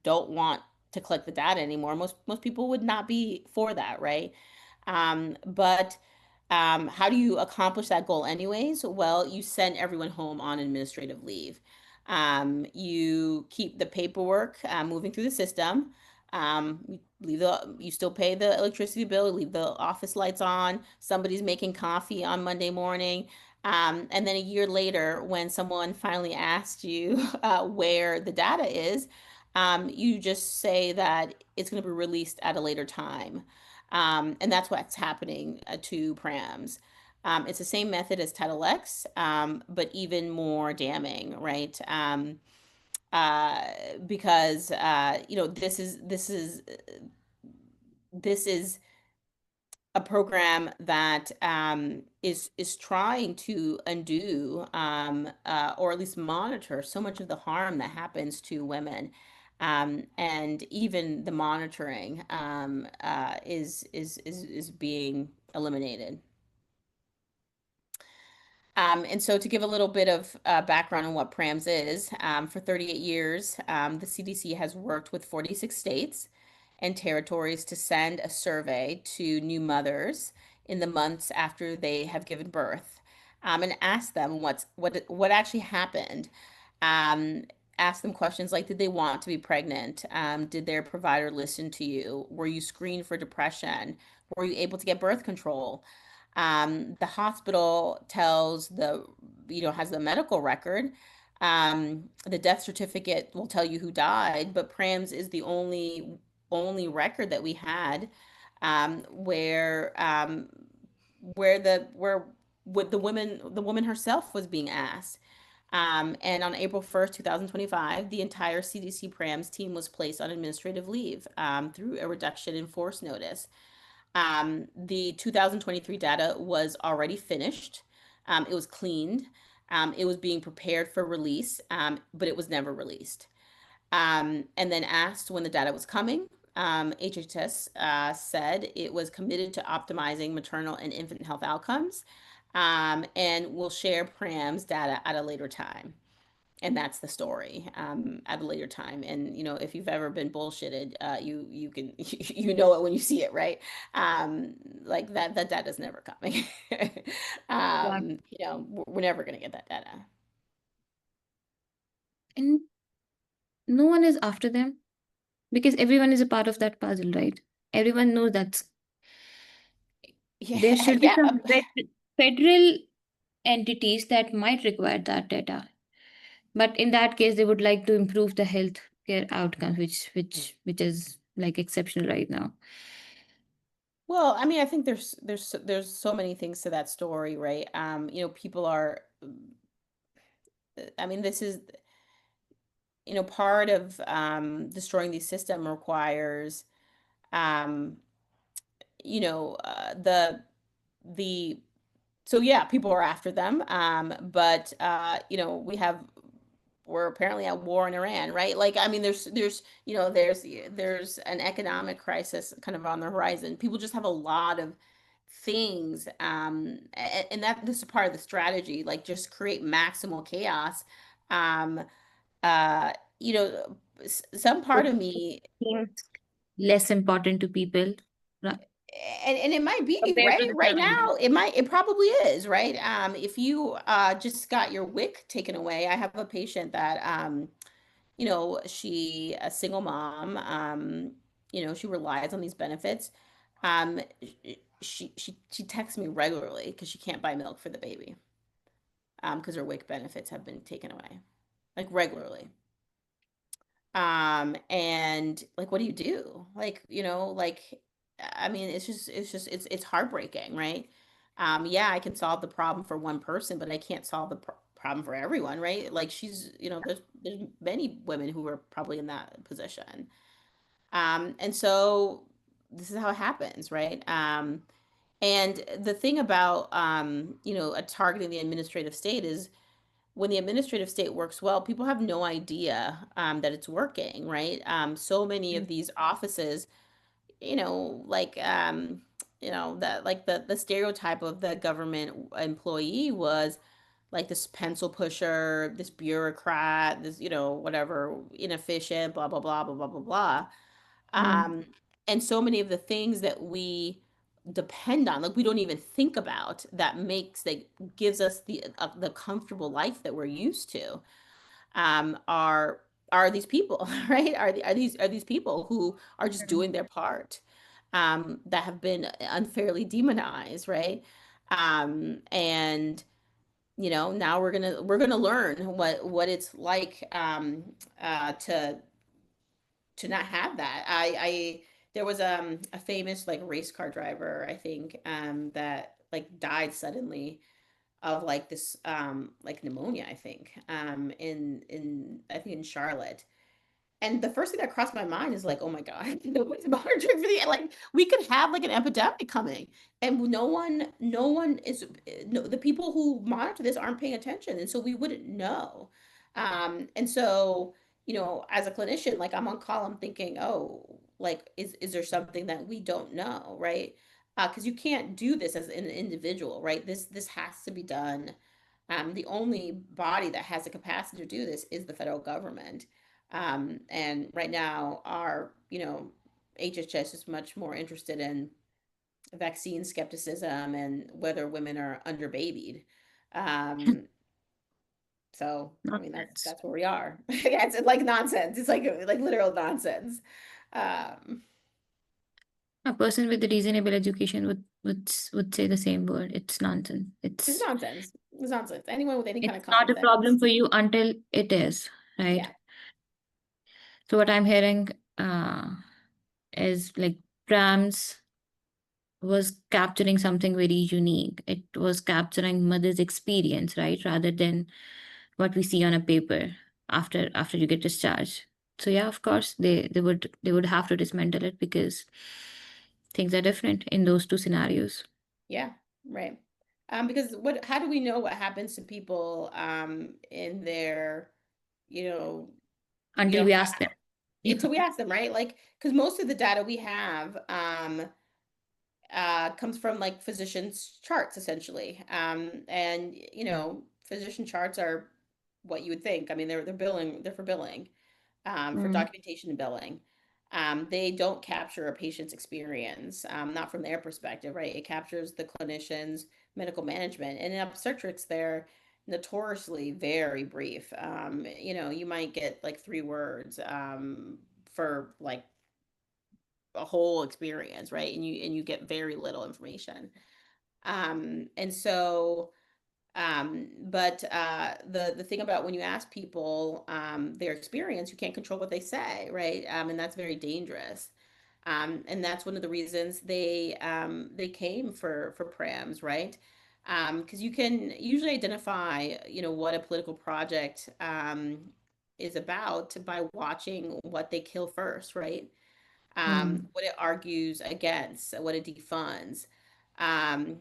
don't want to collect the data anymore. Most people would not be for that, right? But how do you accomplish that goal anyways? Well, you send everyone home on administrative leave. You keep the paperwork moving through the system. You still pay the electricity bill, leave the office lights on. Somebody's making coffee on Monday morning. And then a year later, when someone finally asks you where the data is, you just say that it's going to be released at a later time. And that's what's happening to PRAMS. It's the same method as Title X, but even more damning, right? Uh, because this is a program that is trying to undo or at least monitor so much of the harm that happens to women. And even the monitoring is being eliminated. And so to give a little bit of background on what PRAMS is, for 38 years, the CDC has worked with 46 states and territories to send a survey to new mothers in the months after they have given birth, and ask them what actually happened. Um, Ask them questions like, did they want to be pregnant? Did their provider listen to you? Were you screened for depression? Were you able to get birth control? The hospital has the medical record. The death certificate will tell you who died, but PRAMS is the only record that we had, where with the woman herself was being asked. And on April 1st, 2025, the entire CDC PRAMS team was placed on administrative leave through a reduction in force notice. The 2023 data was already finished. It was cleaned. It was being prepared for release, but it was never released. And then asked when the data was coming. HHS said it was committed to optimizing maternal and infant health outcomes, and will share PRAMS data at a later time. And that's the story, at a later time. And if you've ever been bullshitted, you can you know it when you see it, right? Like that data's never coming. Yeah. We're never gonna get that data. And no one is after them because everyone is a part of that puzzle, right? Everyone knows that there Yeah, should be yeah. some federal entities that might require that data. But in that case, they would like to improve the health care outcomes, which is like exceptional right now. Well, I mean, I think there's so many things to that story, right? People are, I mean, this is, part of destroying the system requires, um, the so yeah, people are after them. But we're apparently at war in Iran, right? Like, I mean, there's an economic crisis kind of on the horizon. People just have a lot of things, and that this is part of the strategy, like just create maximal chaos. Um, uh, you know, some part What of me, seems less important to people, right? and it might be Compared to right the right surroundings. now, it probably is, right? If you just got your WIC taken away, I have a patient that she a single mom, she relies on these benefits. Um, she texts me regularly because she can't buy milk for the baby, because her WIC benefits have been taken away, like regularly. And like, what do you do? Like, I mean, it's heartbreaking, right? Yeah, I can solve the problem for one person, but I can't solve the problem for everyone, right? Like there's many women who are probably in that position. And so this is how it happens, right? And the thing about, targeting the administrative state is when the administrative state works well, people have no idea that it's working, right? So many of these offices, like, that like the stereotype of the government employee was like this pencil pusher, this bureaucrat, this, whatever, inefficient, blah, blah, blah, blah, blah, blah, blah. Mm. Um, and so many of the things that we depend on, like we don't even think about, that gives us the comfortable life that we're used to, are these people, right? Are these people who are just doing their part, that have been unfairly demonized, right? And now we're gonna learn what it's like, to not have that. There was a famous like race car driver, I think, that like died suddenly of like this like pneumonia, I think, in I think in Charlotte. And the first thing that crossed my mind is like, oh my God, nobody's monitoring for the, like, we could have like an epidemic coming, and no one is, no, the people who monitor this aren't paying attention, and so we wouldn't know. And so, as a clinician, like I'm on call, I'm thinking, oh, like, is there something that we don't know, right? Because you can't do this as an individual, right? This has to be done. The only body that has the capacity to do this is the federal government. And right now, HHS is much more interested in vaccine skepticism and whether women are underbabied. Um, so, I mean, that's Nonsense. that's where we are. Yeah, it's like nonsense. It's like literal nonsense. Um, A person with a reasonable education would say the same word. It's nonsense. it's nonsense. It's nonsense. Anyone with any kind of It's common not a sense. problem for you until it is, right? Yeah. So what I'm hearing uh, is like PRAMS. was capturing something very unique. It was capturing mother's experience, right? Rather than what we see on a paper after you get discharged. So yeah, of course they would have to dismantle it because things are different in those two scenarios Yeah, right. Because how do we know what happens to people in their, you know, you until know, we ask them. Yeah. until we ask them, right? Like, because most of the data we have comes from like physicians' charts essentially. And physician charts are what you would think. I mean, they're billing, they're for billing, for Mm, documentation and billing. They don't capture a patient's experience, not from their perspective, right? It captures the clinician's medical management. And in obstetrics, they're notoriously very brief. You might get like 3 words for like a whole experience, right? And you get very little information. And so but the thing about when you ask people their experience, you can't control what they say, right? And that's very dangerous. And that's one of the reasons they came for PRAMS, right? Because you can usually identify, what a political project is about by watching what they kill first, right? mm, What it argues against, what it defunds. Um,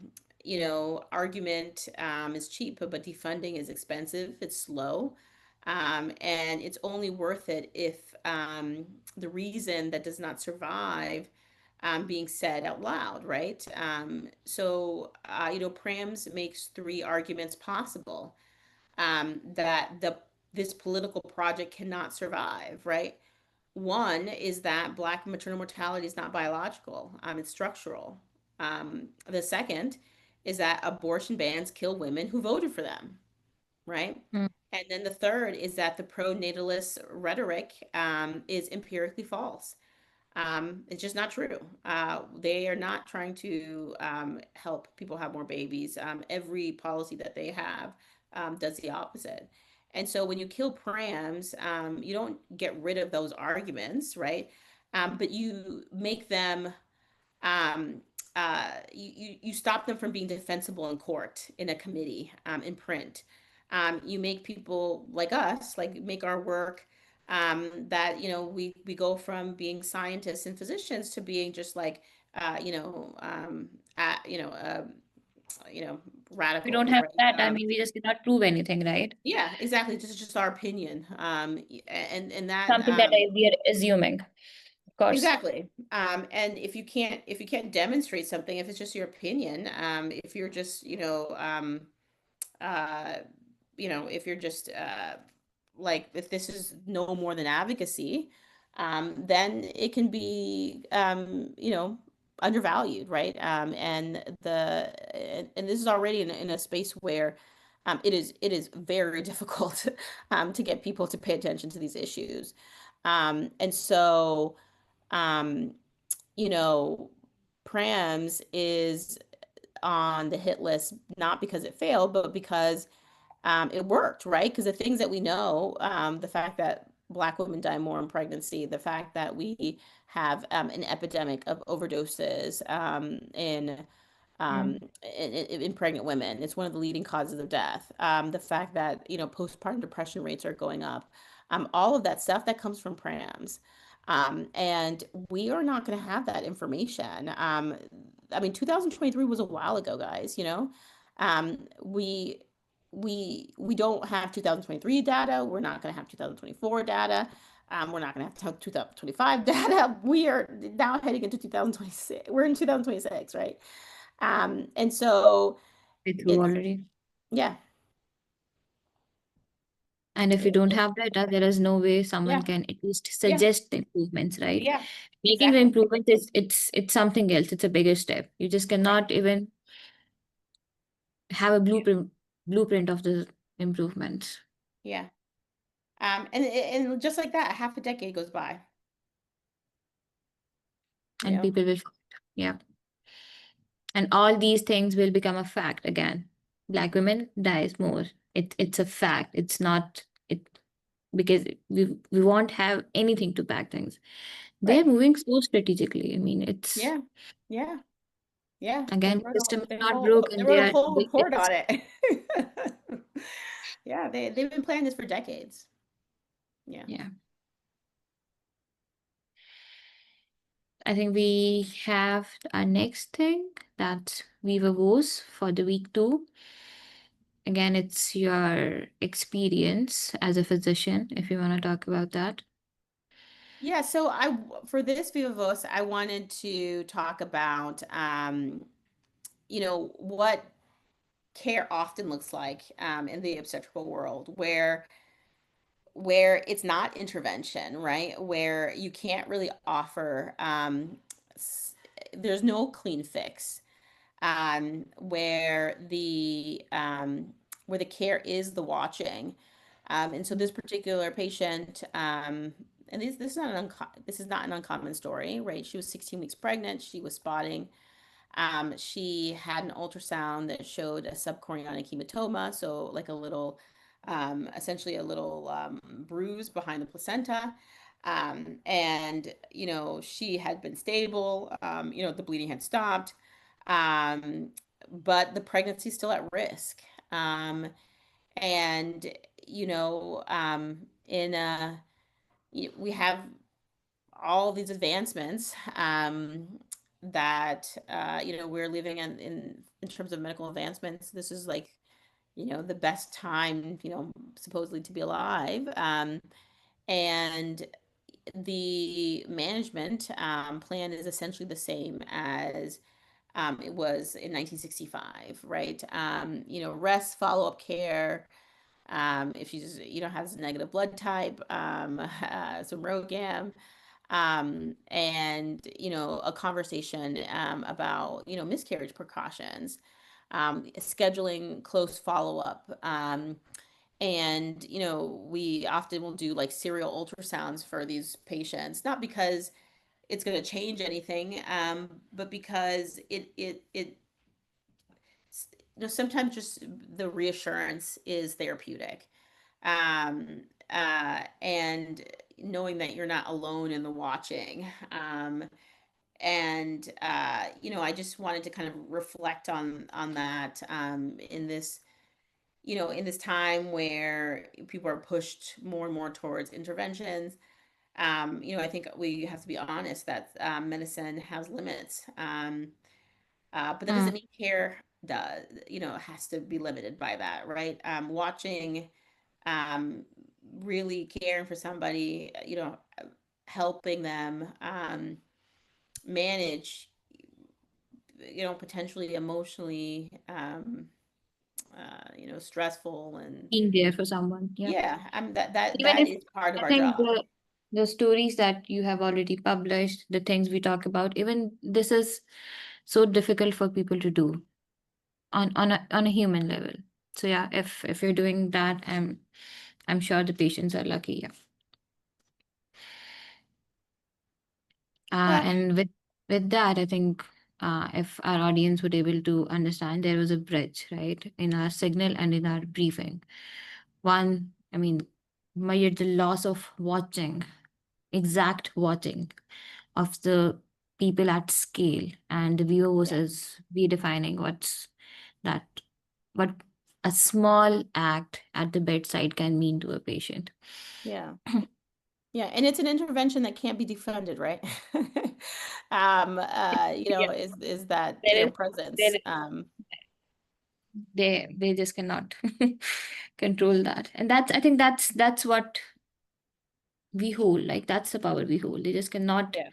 Argument is cheap, but defunding is expensive, it's slow. And it's only worth it if the reason that does not survive being said out loud, right? PRAMS makes 3 arguments possible that this political project cannot survive, right? One is that Black maternal mortality is not biological, it's structural. The second is that abortion bans kill women who voted for them, right? mm. And then the third is that the pro-natalist rhetoric is empirically false. It's just not true. They are not trying to help people have more babies. Every policy that they have does the opposite. And so when you kill prams, you don't get rid of those arguments, right? But you make them um, you stop them from being defensible in court, in a committee, in print. You make people like us, like make our work that we go from being scientists and physicians to being just like uh, you know um, uh, you know uh, We don't radicals, have right? that. I mean, we just cannot prove anything, right? Yeah, exactly. Just our opinion. And that Something that we are assuming, of course. exactly. And if you can't demonstrate something, if it's just your opinion, if you're just, uh, if you're just like if this is no more than advocacy, then it can be undervalued, right? And this is already in a space where it is very difficult to get people to pay attention to these issues. And so um, you know, PRAMS is on the hit list not because it failed, but because it worked, right? Because the things that we know, the fact that Black women die more in pregnancy, the fact that we have an epidemic of overdoses um, Mm. in pregnant women. It's one of the leading causes of death. The fact that, postpartum depression rates are going up. All of that stuff that comes from PRAMS. And we are not going to have that information. I mean, 2023 was a while ago, guys, Um, we we don't have 2023 data. We're not going to have 2024 data. We're not going to have 2025 data. We are now heading into 2026. We're in 2026, right? And so Way through it's already. yeah, And if you don't have data, there is no way someone yeah, can at least yeah, suggest improvements, right? yeah, Making the exactly. improvement is it's something else. It's a bigger step. You just Right. cannot even have a Yeah. blueprint of the improvements, Yeah. And just like that, half a decade goes by, you and know? people will, yeah. And all these things will become a fact again. Black women dies more. It's a fact. It's not it because we won't have anything to back things. They're Right. moving so strategically. I mean, it's Yeah. Yeah. Yeah, Again, the system is not they broken. wrote a They whole report it's on it. Yeah, they've been planning this for decades. Yeah. yeah. I think we have our next thing, that's Viva Voce for the week 2. Again, it's your experience as a physician, if you want to talk about that. Yeah, so for this Viva Voce, I wanted to talk about what care often looks like in the obstetrical world, where it's not intervention, right? Where you can't really offer there's no clean fix, where the care is the watching. And so this particular patient, and this is not an uncommon story, right? She was 16 weeks pregnant. She was spotting. She had an ultrasound that showed a subchorionic hematoma, so like a little, essentially a little bruise behind the placenta. And, she had been stable, the bleeding had stopped, um, but the pregnancy is still at risk. Um, and, we have all these advancements that we're living in terms of medical advancements. This is like the best time supposedly to be alive, and the management plan is essentially the same as it was in 1965, right? Rest, follow-up care. If you don't have a negative blood type, some ROGAM, and a conversation about miscarriage precautions, scheduling close follow-up, and we often will do like serial ultrasounds for these patients, not because it's going to change anything, but because it sometimes just the reassurance is therapeutic, and knowing that you're not alone in the watching. And I just wanted to kind of reflect on that, in this time where people are pushed more and more towards interventions. I think we have to be honest that medicine has limits, but that Mm. doesn't mean care has to be limited by that, right? Watching, um, really caring for somebody, helping them manage, potentially emotionally, stressful, and Being there for someone. Yeah. yeah, that Even that if is part of I our think job. the stories that you have already published, the things we talk about, even this is so difficult for people to do on a human level. So yeah, if you're doing that, I'm sure the patients are lucky. Yeah. Yeah, And with that, I think if our audience would able to understand, there was a bridge, right, in our signal and in our briefing. One, I mean, measured the loss of watching, exact watching of the people at scale, and the viewer yeah, versus redefining that, what a small act at the bedside can mean to a patient. yeah. Yeah, and it's an intervention that can't be defunded, right? Yeah, Is that there care is there presence. they just cannot control that, and that's, I think that's what we hold, like that's the power we hold. They just cannot Yeah,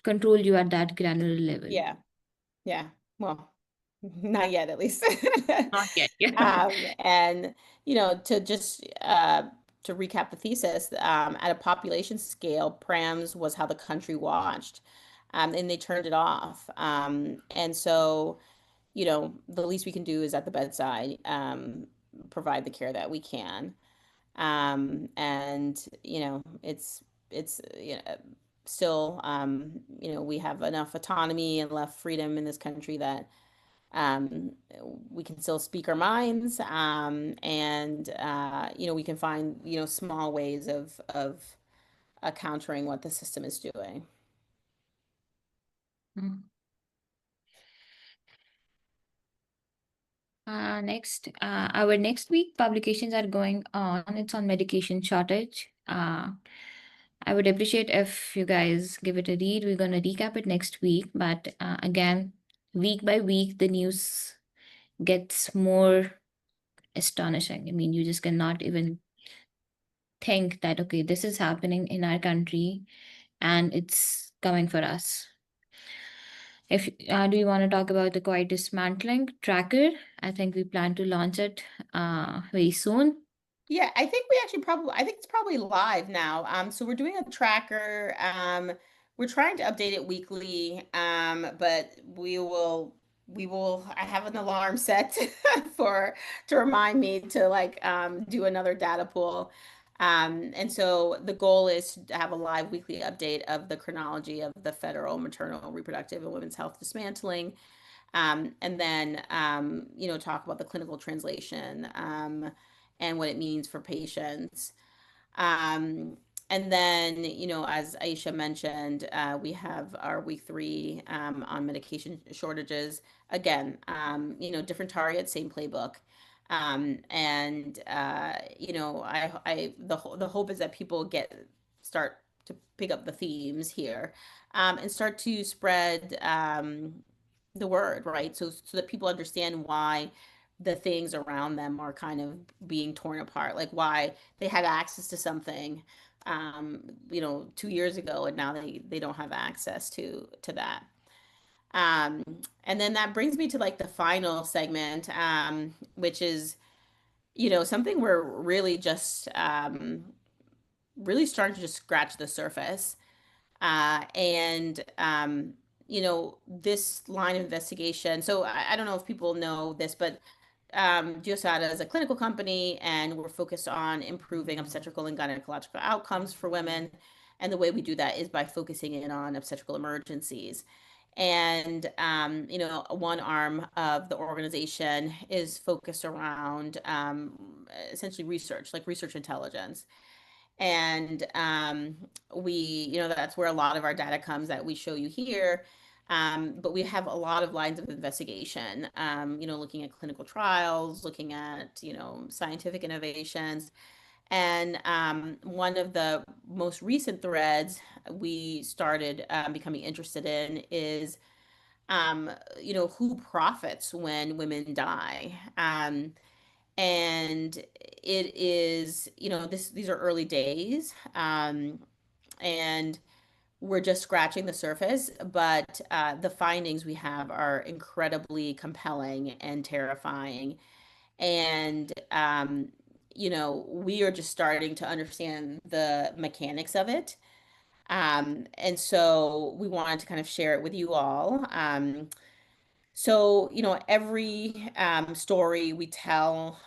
control you at that granular level. yeah, yeah. Well, not yet, at least. Not yet. Yeah. And to recap the thesis, at a population scale, PRAMS was how the country watched, and they turned it off. And so, the least we can do is at the bedside, provide the care that we can. And it's still, we have enough autonomy and enough freedom in this country that um, we can still speak our minds, and we can find small ways of countering what the system is doing. Mm. Our next week publications are going on. It's on medication shortage. I would appreciate if you guys give it a read. We're going to recap it next week, but again, week by week, the news gets more astonishing. I mean, you just cannot even think that, okay, this is happening in our country and it's coming for us. If Do you want to talk about the quiet dismantling tracker? I think we plan to launch it very soon. Yeah, I think I think it's probably live now. So we're doing a tracker. We're trying to update it weekly. But I have an alarm set for to remind me to like do another data pool. And so the goal is to have a live weekly update of the chronology of the federal maternal, reproductive, and women's health dismantling. And then, talk about the clinical translation and what it means for patients. Um, and then, as Aisha mentioned, we have our week 3 on medication shortages. Again, different targets, same playbook. And the hope is that people start to pick up the themes here, and start to spread the word, right? So that people understand why the things around them are kind of being torn apart, like why they had access to something 2 years ago, and now they don't have access to that. Um, and then that brings me to like the final segment, which is, something we're really just really starting to just scratch the surface. And this line of investigation. So I don't know if people know this, but Diosada is a clinical company, and we're focused on improving obstetrical and gynecological outcomes for women. And the way we do that is by focusing in on obstetrical emergencies. And one arm of the organization is focused around essentially research, like research intelligence. And that's where a lot of our data comes that we show you here. But we have a lot of lines of investigation, looking at clinical trials, looking at, scientific innovations. And one of the most recent threads we started becoming interested in is, who profits when women die. And it is, these are early days, and we're just scratching the surface, but the findings we have are incredibly compelling and terrifying. And, we are just starting to understand the mechanics of it. And so we wanted to kind of share it with you all. So, every story we tell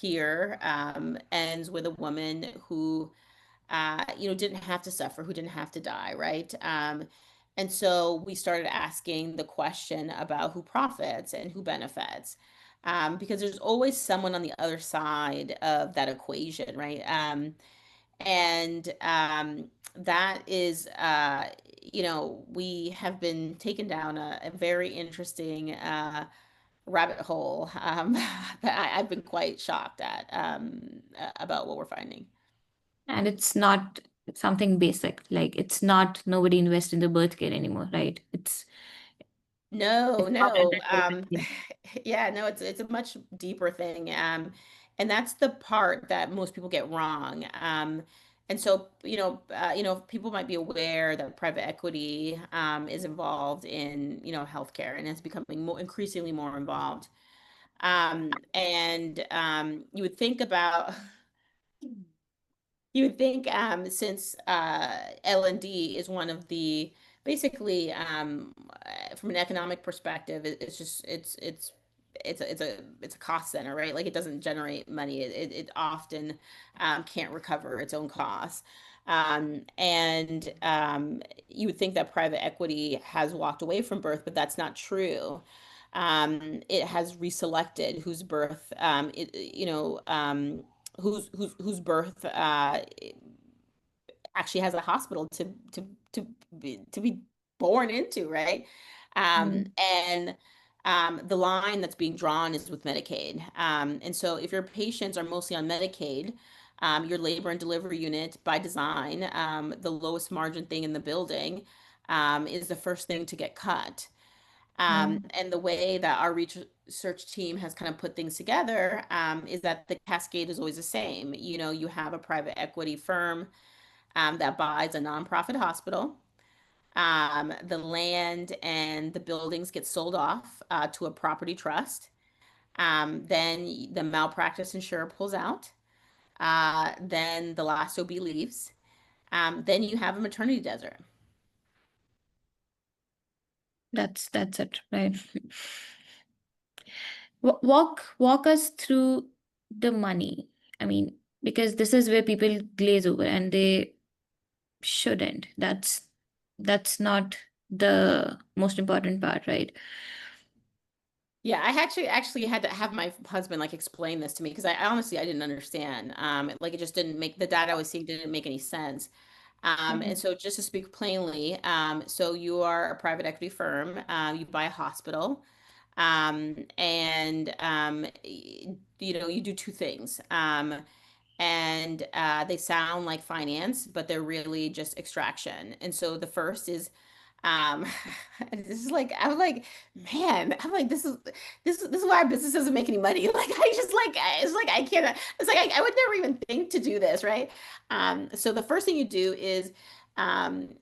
here ends with a woman who, didn't have to suffer, who didn't have to die, right? And so we started asking the question about who profits and who benefits, because there's always someone on the other side of that equation, right? And that is, we have been taken down a very interesting rabbit hole that I've been quite shocked at about what we're finding. And it's not something basic. Like it's not nobody invests in the birth care anymore, right? No, It's not at no. that level. Yeah. Yeah, no, it's a much deeper thing. And that's the part that most people get wrong. And so, people might be aware that private equity is involved in, healthcare, and it's becoming increasingly more involved. And you would think about You would think, since L&D is one of the basically, from an economic perspective, it's just it's a cost center, right? Like it doesn't generate money. It often can't recover its own costs. And you would think that private equity has walked away from birth, but that's not true. It has reselected whose birth, whose birth actually has a hospital to be born into, right? Mm. And the line that's being drawn is with Medicaid. And so if your patients are mostly on Medicaid, your labor and delivery unit by design, the lowest margin thing in the building, is the first thing to get cut. Mm. And the way that our research team has kind of put things together, is that the cascade is always the same. You know, you have a private equity firm, that buys a nonprofit hospital. The land and the buildings get sold off, to a property trust. Then the malpractice insurer pulls out. Then the last OB leaves. Then you have a maternity desert. That's it, right? Walk us through the money. I mean, because this is where people glaze over and they shouldn't. That's not the most important part, right? Yeah, I actually had to have my husband like explain this to me because I honestly I didn't understand. Like it just didn't make the data I was seeing didn't make any sense. And Mhm. so just to speak plainly, so you are a private equity firm, you buy a hospital, and you know you do two things. And they sound like finance, but they're really just extraction. And so the first is, um, this is like I'm like, man, I'm like this is why our business doesn't make any money. Like I just like it's like I can't. It's like I would never even think to do this, right? So the first thing you do is,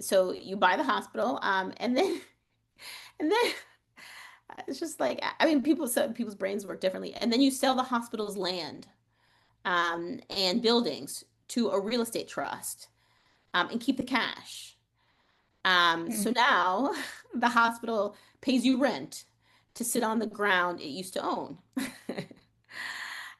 so you buy the hospital, and then and then it's just like I mean, people's brains work differently, and then you sell the hospital's land, and buildings to a real estate trust, and keep the cash. So Mm. now the hospital pays you rent to sit on the ground it used to own.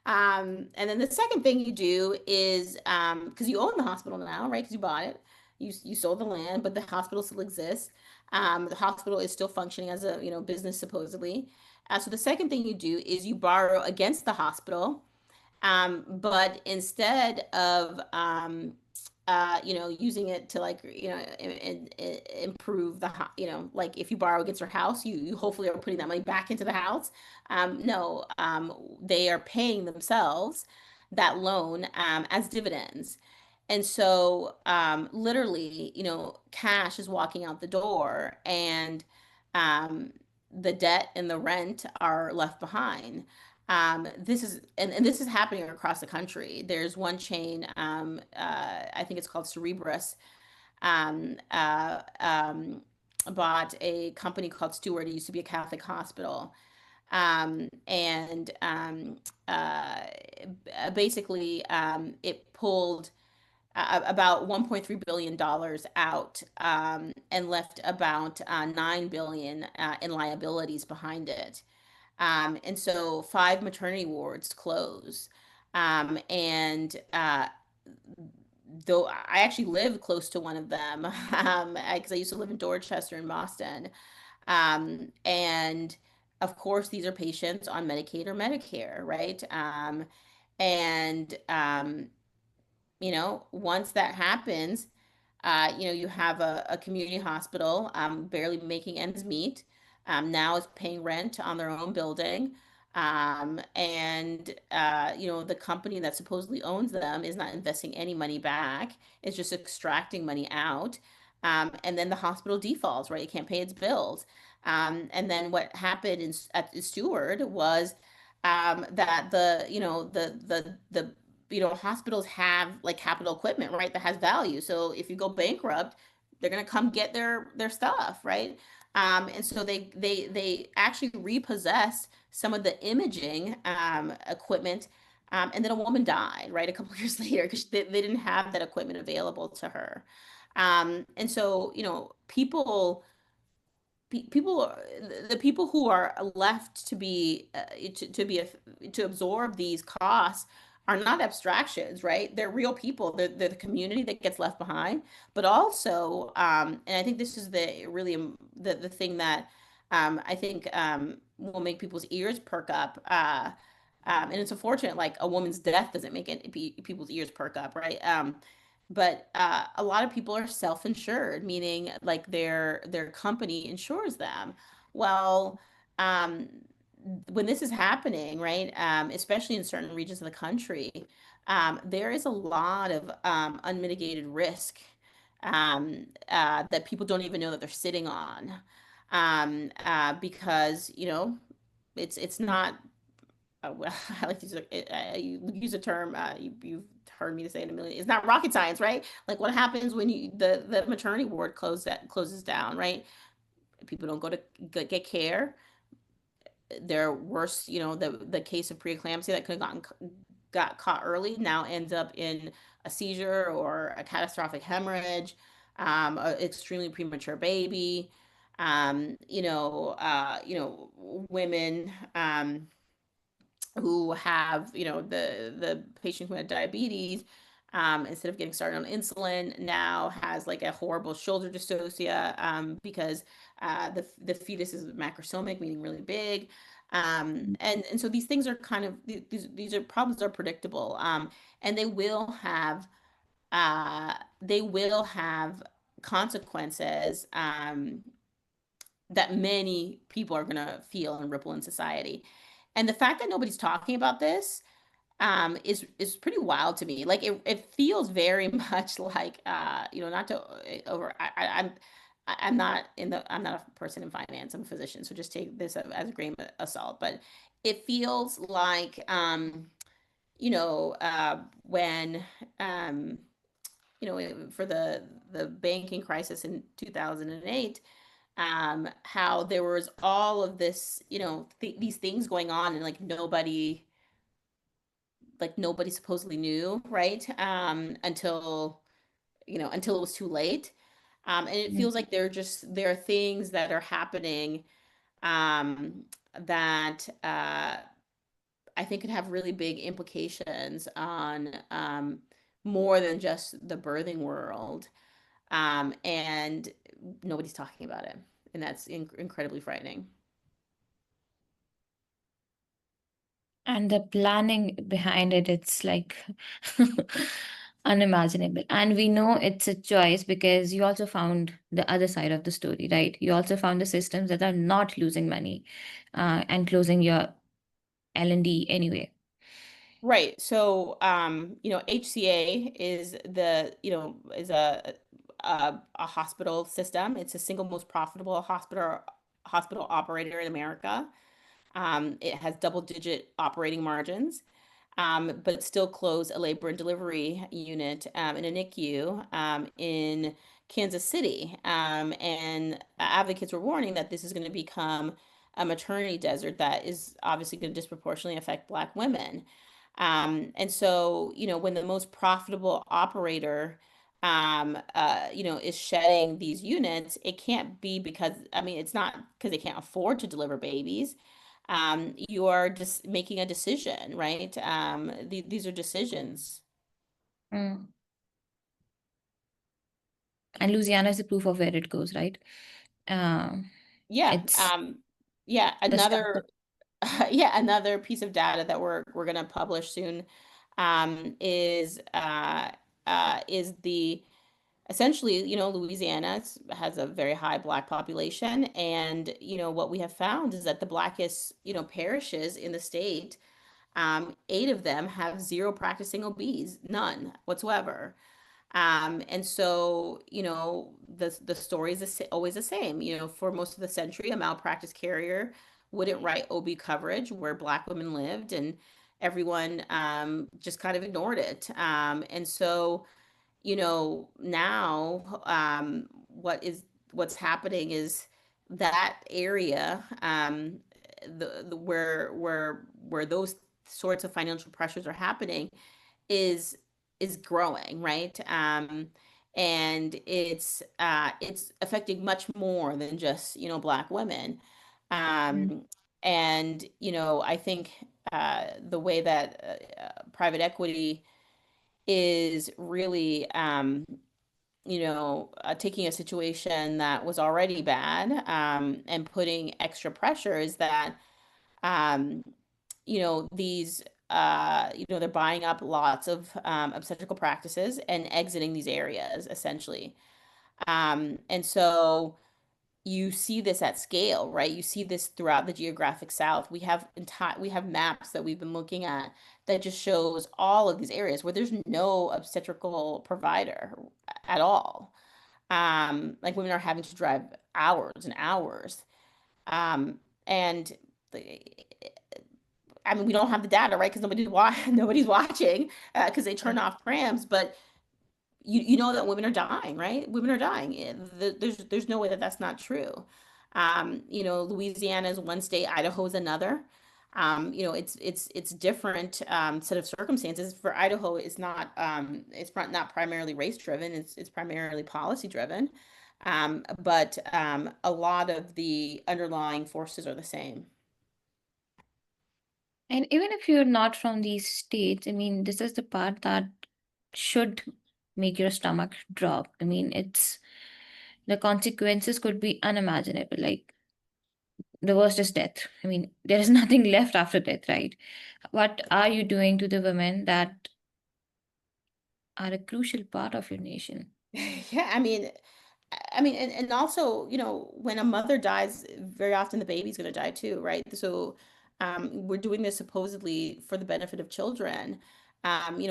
And then the second thing you do is, because you own the hospital now, right? Because you bought it, you sold the land, but the hospital still exists. The hospital is still functioning as a business supposedly. So the second thing you do is you borrow against the hospital, but instead of using it to like improve like if you borrow against your house, you hopefully are putting that money back into the house. No, they are paying themselves that loan, as dividends. And so, literally, cash is walking out the door, and um, the debt and the rent are left behind. And this is happening across the country. There's one chain, I think it's called Cerebrus, um, uh, um, bought a company called Stewart. It used to be a Catholic hospital. And uh, Basically, it pulled about $1.3 billion out, and left about 9 billion in liabilities behind it. And so five maternity wards close. And Though I actually live close to one of them, because I used to live in Dorchester in Boston. And of course, these are patients on Medicaid or Medicare, right? And Once that happens, you have a community hospital, barely making ends meet, now is paying rent on their own building. The company that supposedly owns them is not investing any money back. It's just extracting money out. And then the hospital defaults, right? It can't pay its bills. And then what happened at Steward was, that hospitals have like capital equipment, right, that has value. So if you go bankrupt, they're going to come get their stuff, right? And so they actually repossessed some of the imaging equipment. And then a woman died, right, a couple of years later because they didn't have that equipment available to her. And so, people, the people who are left to be to absorb these costs are not abstractions, right? They're real people. They're the community that gets left behind, but also, and I think this is the really, the thing that, I think, will make people's ears perk up. And it's unfortunate, like a woman's death doesn't make people's ears perk up, right? But a lot of people are self-insured, meaning like their company insures them. Well, um, when this is happening, right, especially in certain regions of the country, there is a lot of unmitigated risk that people don't even know that they're sitting on, because it's not. Well, I like to use you use a term you've heard me to say it a million. It's not rocket science, right? Like what happens when the maternity ward closes down, right? People don't go to get care. They're worse, the case of preeclampsia that could have got caught early now ends up in a seizure or a catastrophic hemorrhage, a extremely premature baby, women, who have, the patient who had diabetes, instead of getting started on insulin, now has like a horrible shoulder dystocia, because the fetus is macrosomic, meaning really big. And so these things are kind of these are problems are predictable, and they will have consequences, that many people are going to feel and ripple in society. And the fact that nobody's talking about this, is pretty wild to me. Like it feels very much like, not to over I'm not a person in finance, I'm a physician, so just take this as a grain of salt. But it feels like, when, for the banking crisis in 2008, how there was all of this, these things going on, and like nobody supposedly knew, right? Until it was too late. And it Mm. feels like there are things that are happening, that I think could have really big implications on, more than just the birthing world. And nobody's talking about it. And that's incredibly frightening. And the planning behind it, it's like unimaginable. And we know it's a choice because you also found the other side of the story, right? You also found the systems that are not losing money and closing your L&D anyway. Right. So, HCA is a hospital system. It's the single most profitable hospital operator in America. It has double-digit operating margins, but still closed a labor and delivery unit, in a NICU, in Kansas City. And advocates were warning that this is going to become a maternity desert that is obviously going to disproportionately affect Black women. And so, when the most profitable operator, is shedding these units, it can't be because, I mean, it's not because they can't afford to deliver babies. You are just making a decision, right? These are decisions. Mm. And Louisiana is the proof of where it goes, right? Um, Yeah. it's Yeah. the structure. Yeah, another piece of data that we're gonna publish soon, is the essentially, Louisiana has a very high Black population, and what we have found is that the blackest, parishes in the state, eight of them have zero practicing OBs, none whatsoever. And so, the story is always the same. For most of the century, a malpractice carrier wouldn't write OB coverage where Black women lived, and everyone, just kind of ignored it. And so, now, what's happening is that area, where those sorts of financial pressures are happening, is growing, right? And it's affecting much more than just, Black women. Mm. Um, and I think, the way that, private equity is really, taking a situation that was already bad, and putting extra pressure is that, um, they're buying up lots of, obstetrical practices and exiting these areas essentially. And so, you see this at scale, right? You see this throughout the geographic South. We have maps that we've been looking at that just shows all of these areas where there's no obstetrical provider at all. Like women are having to drive hours and hours. Um, and the, I mean, we don't have the data, right? Because nobody's watching because they turn off prams. But you know that women are dying, right? Women are dying. There's no way that that's not true. Louisiana is one state, Idaho is another. It's different set of circumstances. For Idaho, it's not primarily race driven. It's primarily policy driven. But a lot of the underlying forces are the same. And even if you're not from these states, I mean, this is the part that should make your stomach drop. I mean, it's the consequences could be unimaginable. Like the worst is death. I mean, there is nothing left after death, right? What are you doing to the women that are a crucial part of your nation? Yeah, and also, when a mother dies, very often the baby's going to die too, right? So, we're doing this supposedly for the benefit of children.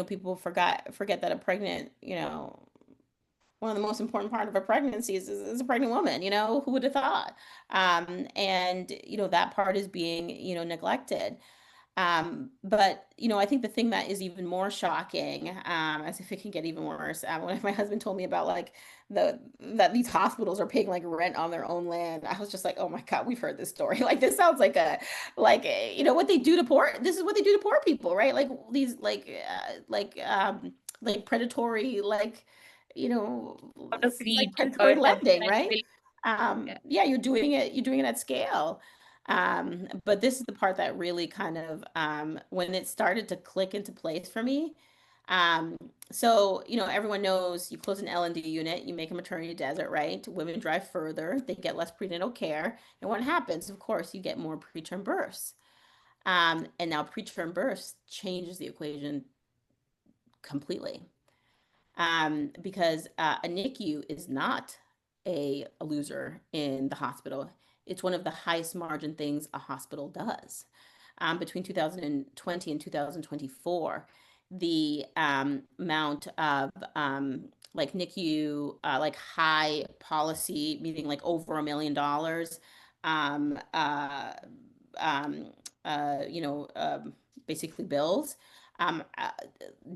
People forget that a pregnant, one of the most important part of a pregnancy is a pregnant woman, who would have thought? And, that part is being, neglected. But I think the thing that is even more shocking, as if it can get even worse, when my husband told me about like that these hospitals are paying like rent on their own land, I was just like, oh my God, we've heard this story. Like this sounds what they do to poor. This is what they do to poor people, right? Like these like predatory Out of it's like greed predatory or something lending, like right? that. Yeah. Yeah, you're doing it at scale. But this is the part that really kind of when it started to click into place for me. Um, so, everyone knows you close an L&D unit, you make a maternity desert, right? Women drive further, they get less prenatal care. And what happens? Of course, you get more preterm births. And now preterm births changes the equation completely. Because a NICU is not a loser in the hospital. It's one of the highest margin things a hospital does. Between 2020 and 2024, the amount of like NICU, like high policy, meaning like over $1 million, um, uh, um, uh, you know, um, basically bills, um, uh,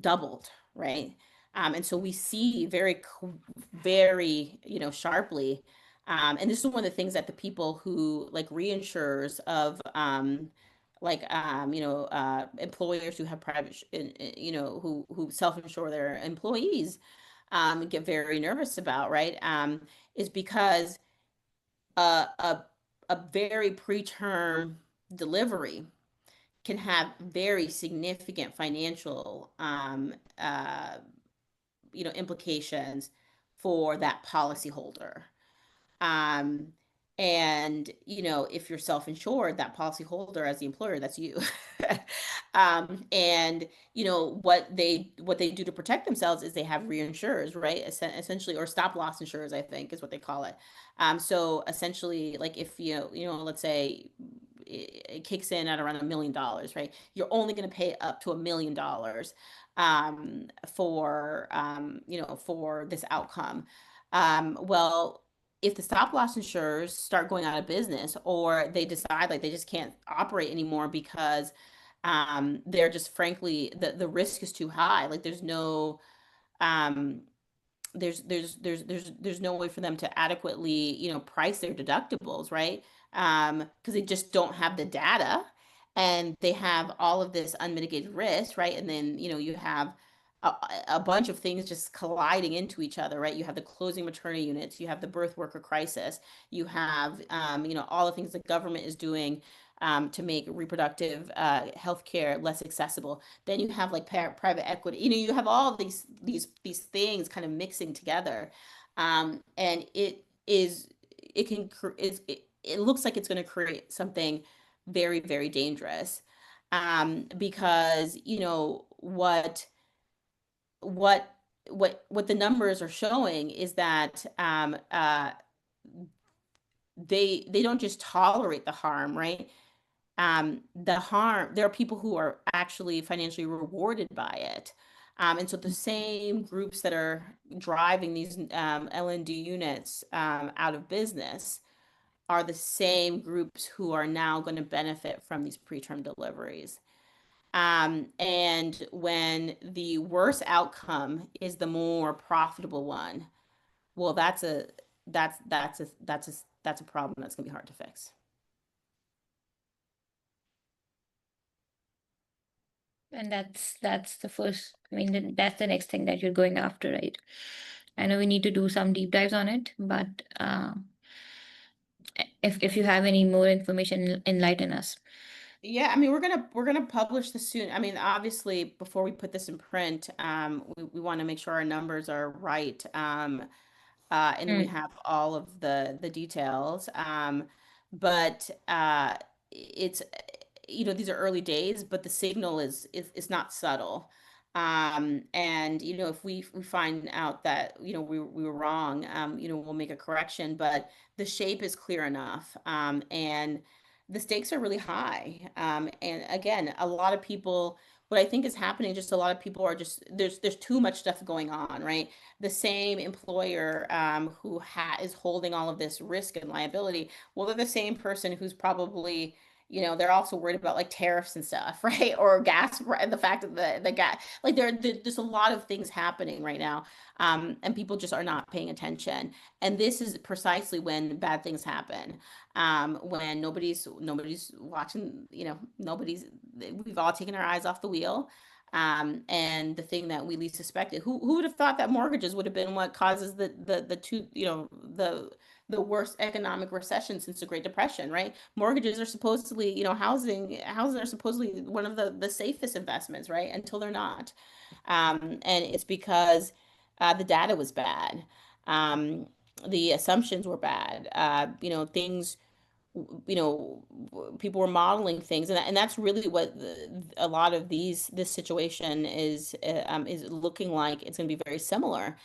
doubled, right? And so we see very, sharply. And this is one of the things that the people who like reinsurers of employers who have who self-insure their employees get very nervous about, right? Is because a very preterm delivery can have very significant financial implications for that policyholder. Um, and if you're self-insured, that policyholder as the employer, that's you. And what they do to protect themselves is they have reinsurers, right? Essentially, or stop loss insurers, I think is what they call it. So essentially, like if let's say it kicks in at around $1 million, right? You're only going to pay up to $1 million for this outcome. Well, if the stop loss insurers start going out of business or they decide like they just can't operate anymore because they're just frankly the risk is too high. Like um, there's no way for them to adequately price their deductibles, right? Because they just don't have the data and they have all of this unmitigated risk, right? And then you have a bunch of things just colliding into each other, right? You have the closing maternity units, you have the birth worker crisis, you have all the things the government is doing to make reproductive health care less accessible. Then you have like private equity. You have all these things kind of mixing together, and it looks like it's going to create something very, very dangerous, because what what the numbers are showing is that they don't just tolerate the harm, right? The harm, there are people who are actually financially rewarded by it. And so the same groups that are driving these LND units out of business are the same groups who are now going to benefit from these preterm deliveries. And when the worst outcome is the more profitable one, well, that's a problem that's gonna be hard to fix. And that's the first, I mean, that's the next thing that you're going after, right? I know we need to do some deep dives on it, but if you have any more information, enlighten us. Yeah, I mean, we're gonna publish this soon. I mean, obviously, before we put this in print, we want to make sure our numbers are right. And we Mm. have all of the details. But it's these are early days, but the signal is not subtle. And if we find out that we were wrong, we'll make a correction. But the shape is clear enough, and the stakes are really high. And again, a lot of people. What I think is happening, just a lot of people are just there's too much stuff going on, right? The same employer who is holding all of this risk and liability, well, they're the same person who's probably, they're also worried about like tariffs and stuff, right? Or gas, the fact that the gas, like there's a lot of things happening right now, and people just are not paying attention. And this is precisely when bad things happen, when nobody's watching, we've all taken our eyes off the wheel. And the thing that we least suspected, who would have thought that mortgages would have been what causes the two, the worst economic recession since the Great Depression, right? Mortgages are supposedly, housing are supposedly one of the safest investments, right? Until they're not. And it's because the data was bad. The assumptions were bad. Things people were modeling things, and that's really what a lot of this situation is looking like. It's going to be very similar,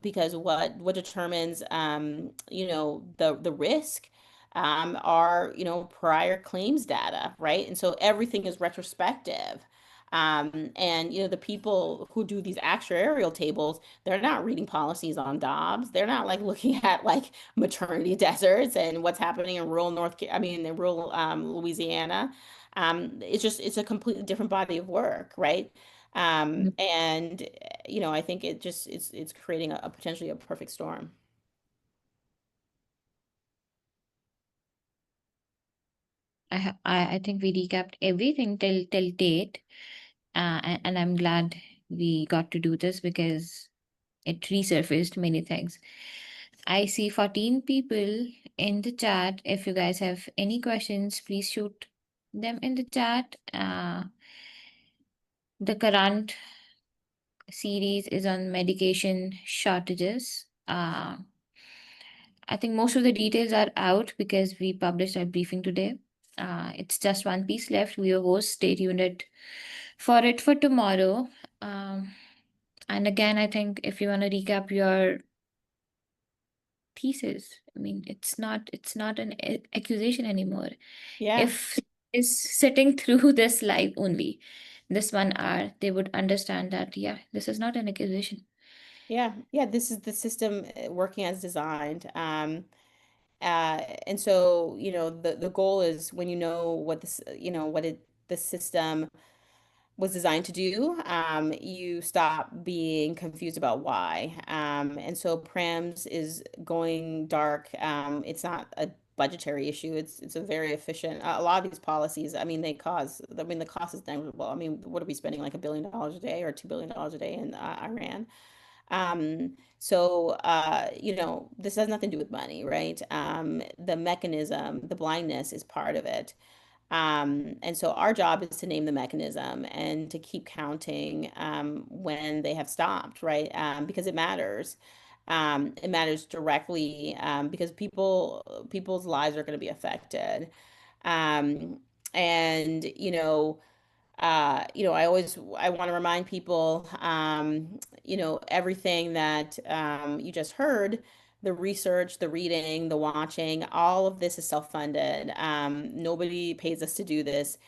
because what determines the risk are prior claims data, right? And so everything is retrospective. And the people who do these actuarial tables, they're not reading policies on Dobbs. They're not like looking at like maternity deserts and what's happening in rural in rural Louisiana. It's a completely different body of work, right? And I think it's creating a potentially a perfect storm. I think we recapped everything till date, and I'm glad we got to do this because it resurfaced many things. I see 14 people in the chat. If you guys have any questions, please shoot them in the chat. The current series is on medication shortages. I think most of the details are out because we published our briefing today. It's just one piece left. We will host. Stay tuned for it for tomorrow. Um, and again, I think if you want to recap your thesis, I mean, it's not an accusation anymore. Yeah. If is sitting through this live only, this 1 hour, they would understand that yeah, this is not an accusation. Yeah. Yeah. This is the system working as designed. And so, the goal is when what this, the system was designed to do, you stop being confused about why. And so PRAMS is going dark. It's not a budgetary issue. It's a very efficient. A lot of these policies, I mean, the cost is negligible. I mean, what are we spending like $1 billion a day or $2 billion a day in Iran? This has nothing to do with money, right? The mechanism, the blindness is part of it. And so our job is to name the mechanism and to keep counting when they have stopped, right? Because it matters. It matters directly, because people's lives are going to be affected. Um, and I want to remind people, everything that you just heard, the research, the reading, the watching, all of this is self-funded. Nobody pays us to do this.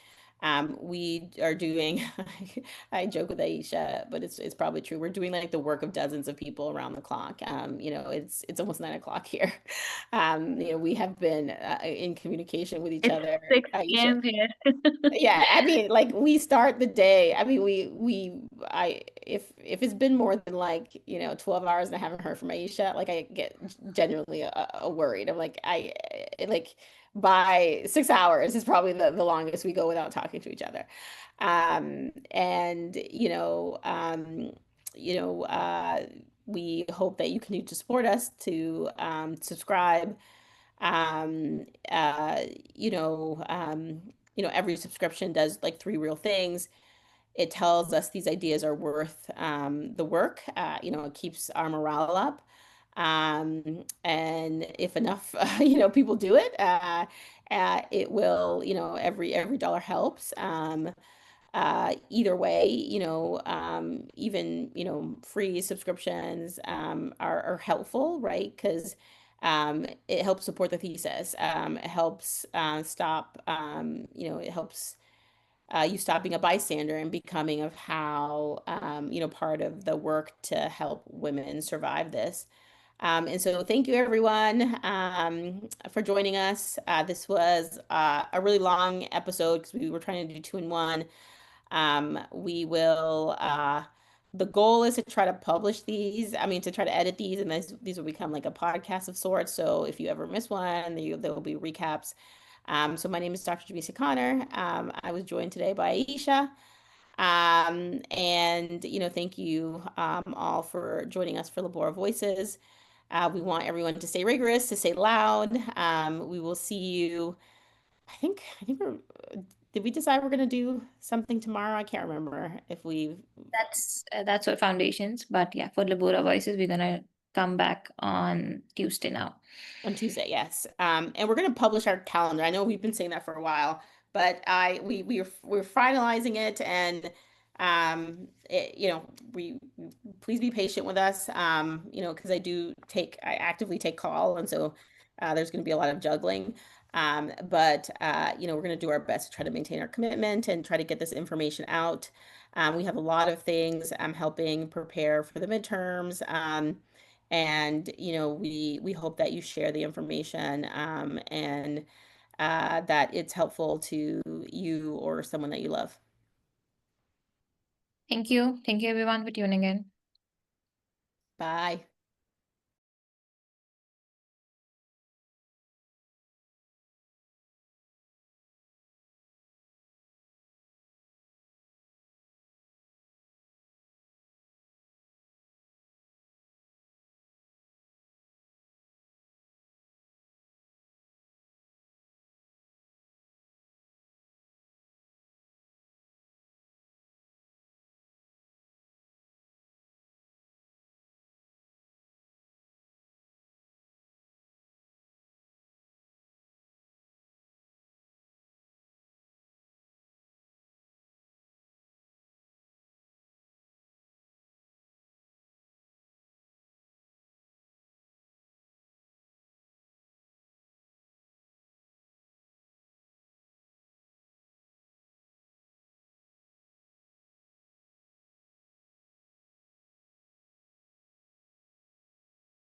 We are doing, I joke with Aisha, but it's probably true. We're doing like the work of dozens of people around the clock. It's almost 9 o'clock here. We have been in communication with each It's other. 6 Aisha, p.m. here. yeah, I mean, like we start the day. I mean, if it's been more than like, 12 hours and I haven't heard from Aisha, like I get genuinely worried. I'm like, like by 6 hours is probably the longest we go without talking to each other. And we hope that you continue to support us, to subscribe. Um, uh, you know, um, every subscription does like three real things. It tells us these ideas are worth the work. It keeps our morale up. And if enough, people do it, it will, every dollar helps. Either way, even, free subscriptions are helpful, right? Because it helps support the thesis. It helps stop, it helps you stop being a bystander and becoming of how, part of the work to help women survive this. And so thank you everyone for joining us. This was a really long episode because we were trying to do two in one. We will, the goal is to try to publish these, I mean, to try to edit these, and these will become like a podcast of sorts. So if you ever miss one, there will be recaps. So my name is Dr. Yamicia Connor. I was joined today by Aisha. And, thank you all for joining us for Labora Voices. We want everyone to stay rigorous, to stay loud. We will see you. I think did we decide we're going to do something tomorrow? I can't remember if we That's for foundations, but yeah, for Labora Voices, we're gonna come back on Tuesday now. on Tuesday, yes. And we're going to publish our calendar. I know we've been saying that for a while, but we're finalizing it, and we please be patient with us. Because I actively take call, and so there's going to be a lot of juggling. But we're going to do our best to try to maintain our commitment and try to get this information out. We have a lot of things helping prepare for the midterms. And we hope that you share the information, and that it's helpful to you or someone that you love. Thank you. Thank you everyone for tuning in. Bye.